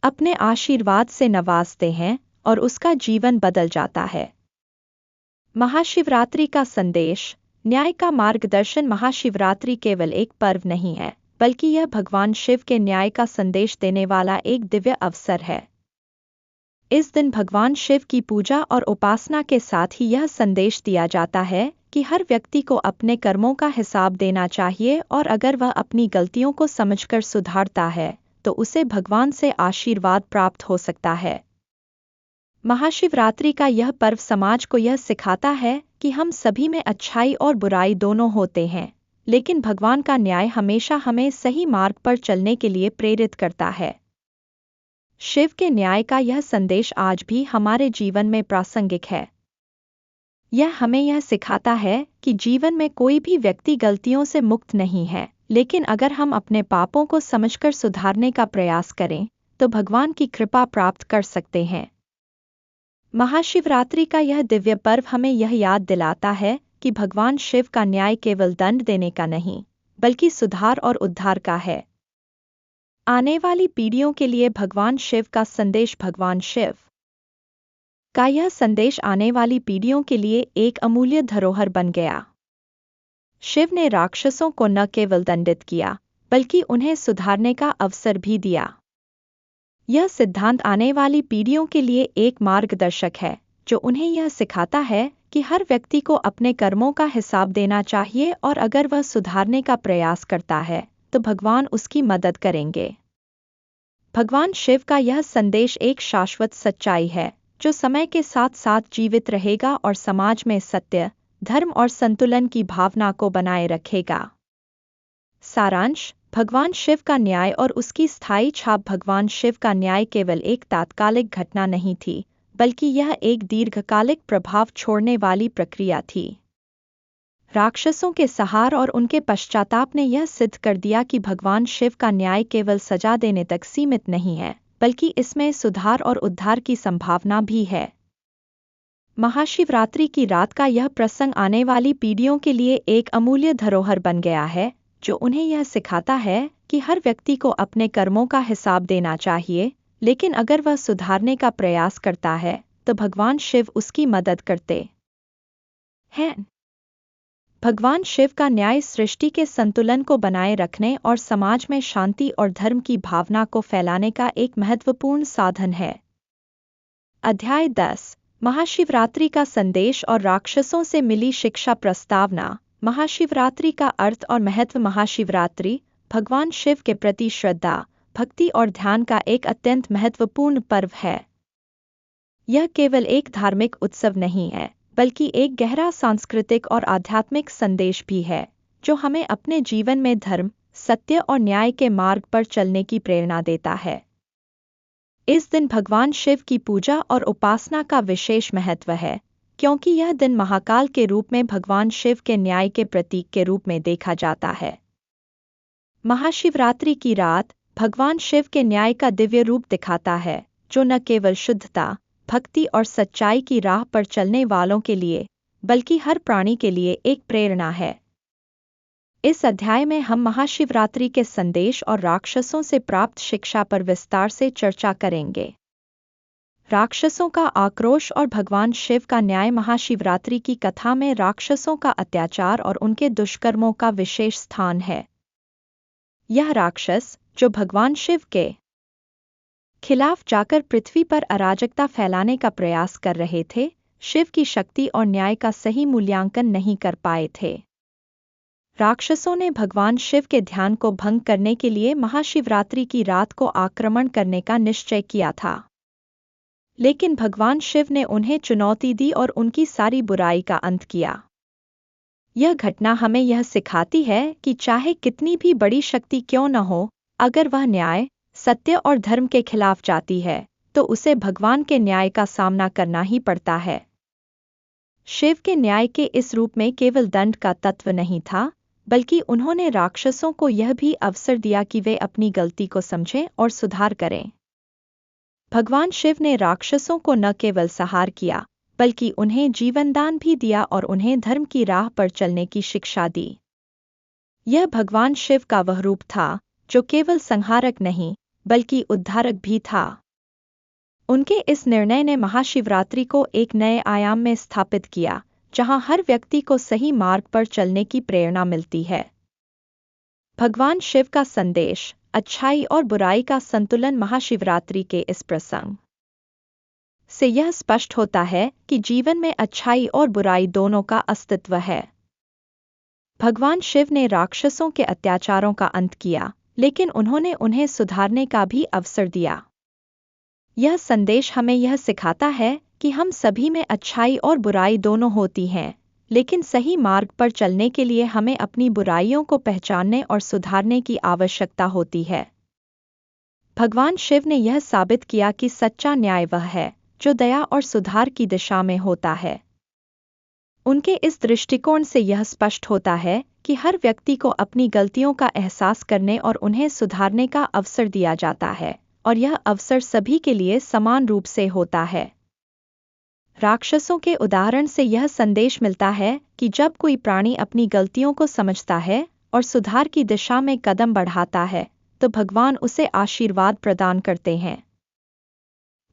अपने आशीर्वाद से नवाजते हैं और उसका जीवन बदल जाता है। महाशिवरात्रि का संदेश, न्याय का मार्गदर्शन। महाशिवरात्रि केवल एक पर्व नहीं है, बल्कि यह भगवान शिव के न्याय का संदेश देने वाला एक दिव्य अवसर है। इस दिन भगवान शिव की पूजा और उपासना के साथ ही यह संदेश दिया जाता है कि हर व्यक्ति को अपने कर्मों का हिसाब देना चाहिए और अगर वह अपनी गलतियों को समझकर सुधारता है, तो उसे भगवान से आशीर्वाद प्राप्त हो सकता है। महाशिवरात्रि का यह पर्व समाज को यह सिखाता है कि हम सभी में अच्छाई और बुराई दोनों होते हैं, लेकिन भगवान का न्याय हमेशा हमें सही मार्ग पर चलने के लिए प्रेरित करता है। शिव के न्याय का यह संदेश आज भी हमारे जीवन में प्रासंगिक है। यह हमें यह सिखाता है कि जीवन में कोई भी व्यक्ति गलतियों से मुक्त नहीं है, लेकिन अगर हम अपने पापों को समझकर सुधारने का प्रयास करें, तो भगवान की कृपा प्राप्त कर सकते हैं। महाशिवरात्रि का यह दिव्य पर्व हमें यह याद दिलाता है कि भगवान शिव का न्याय केवल दंड देने का नहीं, बल्कि सुधार और उद्धार का है। आने वाली पीढ़ियों के लिए भगवान शिव का संदेश। भगवान शिव का यह संदेश आने वाली पीढ़ियों के लिए एक अमूल्य धरोहर बन गया। शिव ने राक्षसों को न केवल दंडित किया, बल्कि उन्हें सुधारने का अवसर भी दिया। यह सिद्धांत आने वाली पीढ़ियों के लिए एक मार्गदर्शक है, जो उन्हें यह सिखाता है कि हर व्यक्ति को अपने कर्मों का हिसाब देना चाहिए और अगर वह सुधारने का प्रयास करता है, तो भगवान उसकी मदद करेंगे। भगवान शिव का यह संदेश एक शाश्वत सच्चाई है, जो समय के साथ साथ जीवित रहेगा और समाज में सत्य, धर्म और संतुलन की भावना को बनाए रखेगा। सारांश, भगवान शिव का न्याय और उसकी स्थायी छाप। भगवान शिव का न्याय केवल एक तात्कालिक घटना नहीं थी, बल्कि यह एक दीर्घकालिक प्रभाव छोड़ने वाली प्रक्रिया थी। राक्षसों के संहार और उनके पश्चाताप ने यह सिद्ध कर दिया कि भगवान शिव का न्याय केवल सजा देने तक सीमित नहीं है, बल्कि इसमें सुधार और उद्धार की संभावना भी है। महाशिवरात्रि की रात का यह प्रसंग आने वाली पीढ़ियों के लिए एक अमूल्य धरोहर बन गया है, जो उन्हें यह सिखाता है कि हर व्यक्ति को अपने कर्मों का हिसाब देना चाहिए, लेकिन अगर वह सुधारने का प्रयास करता है तो भगवान शिव उसकी मदद करते हैं। भगवान शिव का न्याय सृष्टि के संतुलन को बनाए रखने और समाज में शांति और धर्म की भावना को फैलाने का एक महत्वपूर्ण साधन है। अध्याय 10 महाशिवरात्रि का संदेश और राक्षसों से मिली शिक्षा प्रस्तावना। महाशिवरात्रि का अर्थ और महत्व। महाशिवरात्रि भगवान शिव के प्रति श्रद्धा, भक्ति और ध्यान का एक अत्यंत महत्वपूर्ण पर्व है। यह केवल एक धार्मिक उत्सव नहीं है, बल्कि एक गहरा सांस्कृतिक और आध्यात्मिक संदेश भी है, जो हमें अपने जीवन में धर्म, सत्य और न्याय के मार्ग पर चलने की प्रेरणा देता है। इस दिन भगवान शिव की पूजा और उपासना का विशेष महत्व है, क्योंकि यह दिन महाकाल के रूप में भगवान शिव के न्याय के प्रतीक के रूप में देखा जाता है। महाशिवरात्रि की रात भगवान शिव के न्याय का दिव्य रूप दिखाता है, जो न केवल शुद्धता, भक्ति और सच्चाई की राह पर चलने वालों के लिए, बल्कि हर प्राणी के लिए एक प्रेरणा है। इस अध्याय में हम महाशिवरात्रि के संदेश और राक्षसों से प्राप्त शिक्षा पर विस्तार से चर्चा करेंगे। राक्षसों का आक्रोश और भगवान शिव का न्याय। महाशिवरात्रि की कथा में राक्षसों का अत्याचार और उनके दुष्कर्मों का विशेष स्थान है। यह राक्षस, जो भगवान शिव के खिलाफ जाकर पृथ्वी पर अराजकता फैलाने का प्रयास कर रहे थे, शिव की शक्ति और न्याय का सही मूल्यांकन नहीं कर पाए थे। राक्षसों ने भगवान शिव के ध्यान को भंग करने के लिए महाशिवरात्रि की रात को आक्रमण करने का निश्चय किया था, लेकिन भगवान शिव ने उन्हें चुनौती दी और उनकी सारी बुराई का अंत किया। यह घटना हमें यह सिखाती है कि चाहे कितनी भी बड़ी शक्ति क्यों न हो, अगर वह न्याय, सत्य और धर्म के खिलाफ जाती है, तो उसे भगवान के न्याय का सामना करना ही पड़ता है। शिव के न्याय के इस रूप में केवल दंड का तत्व नहीं था, बल्कि उन्होंने राक्षसों को यह भी अवसर दिया कि वे अपनी गलती को समझें और सुधार करें। भगवान शिव ने राक्षसों को न केवल संहार किया, बल्कि उन्हें जीवनदान भी दिया और उन्हें धर्म की राह पर चलने की शिक्षा दी। यह भगवान शिव का वह रूप था, जो केवल संहारक नहीं, बल्कि उद्धारक भी था। उनके इस निर्णय ने महाशिवरात्रि को एक नए आयाम में स्थापित किया, जहां हर व्यक्ति को सही मार्ग पर चलने की प्रेरणा मिलती है। भगवान शिव का संदेश, अच्छाई और बुराई का संतुलन। महाशिवरात्रि के इस प्रसंग से यह स्पष्ट होता है कि जीवन में अच्छाई और बुराई दोनों का अस्तित्व है। भगवान शिव ने राक्षसों के अत्याचारों का अंत किया, लेकिन उन्होंने उन्हें सुधारने का भी अवसर दिया। यह संदेश हमें यह सिखाता है कि हम सभी में अच्छाई और बुराई दोनों होती हैं, लेकिन सही मार्ग पर चलने के लिए हमें अपनी बुराइयों को पहचानने और सुधारने की आवश्यकता होती है। भगवान शिव ने यह साबित किया कि सच्चा न्याय वह है, जो दया और सुधार की दिशा में होता है। उनके इस दृष्टिकोण से यह स्पष्ट होता है कि हर व्यक्ति को अपनी गलतियों का एहसास करने और उन्हें सुधारने का अवसर दिया जाता है, और यह अवसर सभी के लिए समान रूप से होता है। राक्षसों के उदाहरण से यह संदेश मिलता है कि जब कोई प्राणी अपनी गलतियों को समझता है और सुधार की दिशा में कदम बढ़ाता है, तो भगवान उसे आशीर्वाद प्रदान करते हैं।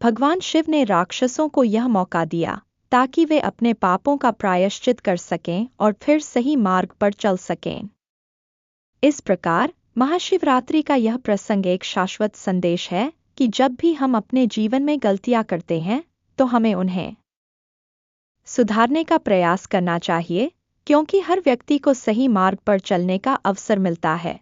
भगवान शिव ने राक्षसों को यह मौका दिया ताकि वे अपने पापों का प्रायश्चित कर सकें और फिर सही मार्ग पर चल सकें। इस प्रकार महाशिवरात्रि का यह प्रसंग एक शाश्वत संदेश है कि जब भी हम अपने जीवन में गलतियां करते हैं, तो हमें उन्हें सुधारने का प्रयास करना चाहिए, क्योंकि हर व्यक्ति को सही मार्ग पर चलने का अवसर मिलता है।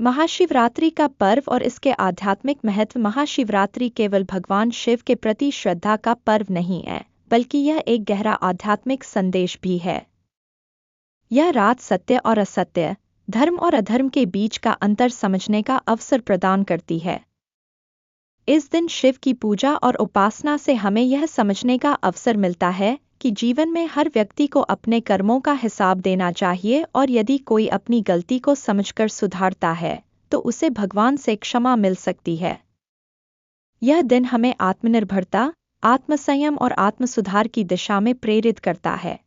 महाशिवरात्रि का पर्व और इसके आध्यात्मिक महत्व। महाशिवरात्रि केवल भगवान शिव के प्रति श्रद्धा का पर्व नहीं है, बल्कि यह एक गहरा आध्यात्मिक संदेश भी है। यह रात सत्य और असत्य, धर्म और अधर्म के बीच का अंतर समझने का अवसर प्रदान करती है। इस दिन शिव की पूजा और उपासना से हमें यह समझने का अवसर मिलता है कि जीवन में हर व्यक्ति को अपने कर्मों का हिसाब देना चाहिए और यदि कोई अपनी गलती को समझकर सुधारता है तो उसे भगवान से क्षमा मिल सकती है। यह दिन हमें आत्मनिर्भरता, आत्मसंयम और आत्मसुधार की दिशा में प्रेरित करता है।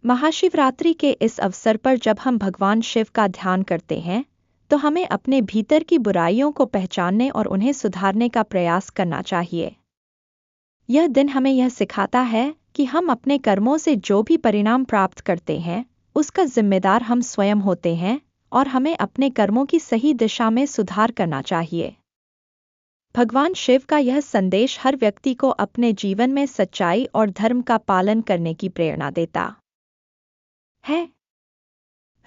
महाशिवरात्रि के इस अवसर पर जब हम भगवान शिव का ध्यान करते हैं तो हमें अपने भीतर की बुराइयों को पहचानने और उन्हें सुधारने का प्रयास करना चाहिए। यह दिन हमें यह सिखाता है कि हम अपने कर्मों से जो भी परिणाम प्राप्त करते हैं उसका जिम्मेदार हम स्वयं होते हैं और हमें अपने कर्मों की सही दिशा में सुधार करना चाहिए। भगवान शिव का यह संदेश हर व्यक्ति को अपने जीवन में सच्चाई और धर्म का पालन करने की प्रेरणा देता है।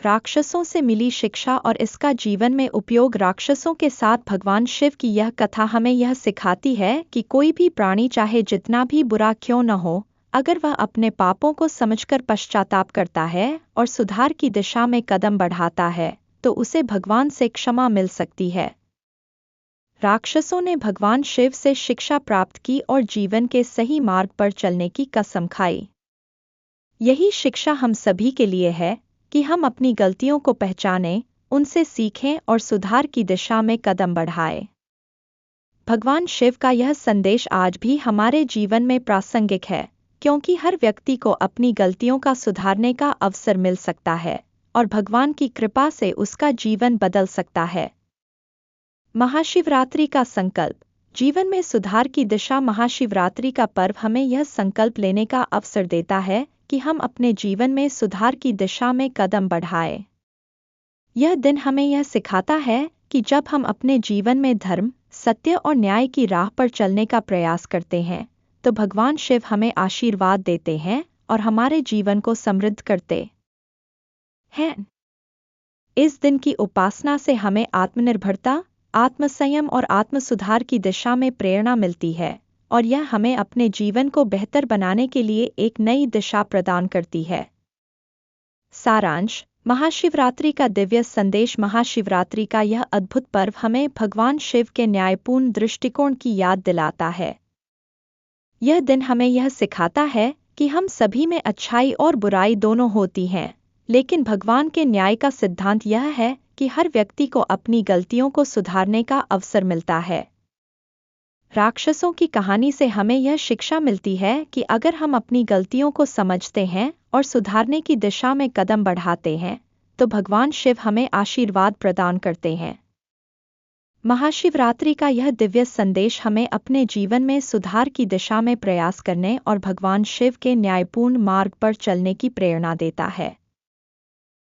राक्षसों से मिली शिक्षा और इसका जीवन में उपयोग। राक्षसों के साथ भगवान शिव की यह कथा हमें यह सिखाती है कि कोई भी प्राणी चाहे जितना भी बुरा क्यों न हो, अगर वह अपने पापों को समझकर पश्चाताप करता है और सुधार की दिशा में कदम बढ़ाता है तो उसे भगवान से क्षमा मिल सकती है। राक्षसों ने भगवान शिव से शिक्षा प्राप्त की और जीवन के सही मार्ग पर चलने की कसम खाई। यही शिक्षा हम सभी के लिए है कि हम अपनी गलतियों को पहचानें, उनसे सीखें और सुधार की दिशा में कदम बढ़ाएं। भगवान शिव का यह संदेश आज भी हमारे जीवन में प्रासंगिक है क्योंकि हर व्यक्ति को अपनी गलतियों का सुधारने का अवसर मिल सकता है और भगवान की कृपा से उसका जीवन बदल सकता है। महाशिवरात्रि का संकल्प। जीवन में सुधार की दिशा। महाशिवरात्रि का पर्व हमें यह संकल्प लेने का अवसर देता है कि हम अपने जीवन में सुधार की दिशा में कदम बढ़ाएं। यह दिन हमें यह सिखाता है कि जब हम अपने जीवन में धर्म, सत्य और न्याय की राह पर चलने का प्रयास करते हैं तो भगवान शिव हमें आशीर्वाद देते हैं और हमारे जीवन को समृद्ध करते हैं। इस दिन की उपासना से हमें आत्मनिर्भरता, आत्मसंयम और आत्मसुधार की दिशा में प्रेरणा मिलती है और यह हमें अपने जीवन को बेहतर बनाने के लिए एक नई दिशा प्रदान करती है। सारांश। महाशिवरात्रि का दिव्य संदेश। महाशिवरात्रि का यह अद्भुत पर्व हमें भगवान शिव के न्यायपूर्ण दृष्टिकोण की याद दिलाता है। यह दिन हमें यह सिखाता है कि हम सभी में अच्छाई और बुराई दोनों होती हैं, लेकिन भगवान के न्याय का सिद्धांत यह है कि हर व्यक्ति को अपनी गलतियों को सुधारने का अवसर मिलता है। राक्षसों की कहानी से हमें यह शिक्षा मिलती है कि अगर हम अपनी गलतियों को समझते हैं और सुधारने की दिशा में कदम बढ़ाते हैं तो भगवान शिव हमें आशीर्वाद प्रदान करते हैं। महाशिवरात्रि का यह दिव्य संदेश हमें अपने जीवन में सुधार की दिशा में प्रयास करने और भगवान शिव के न्यायपूर्ण मार्ग पर चलने की प्रेरणा देता है।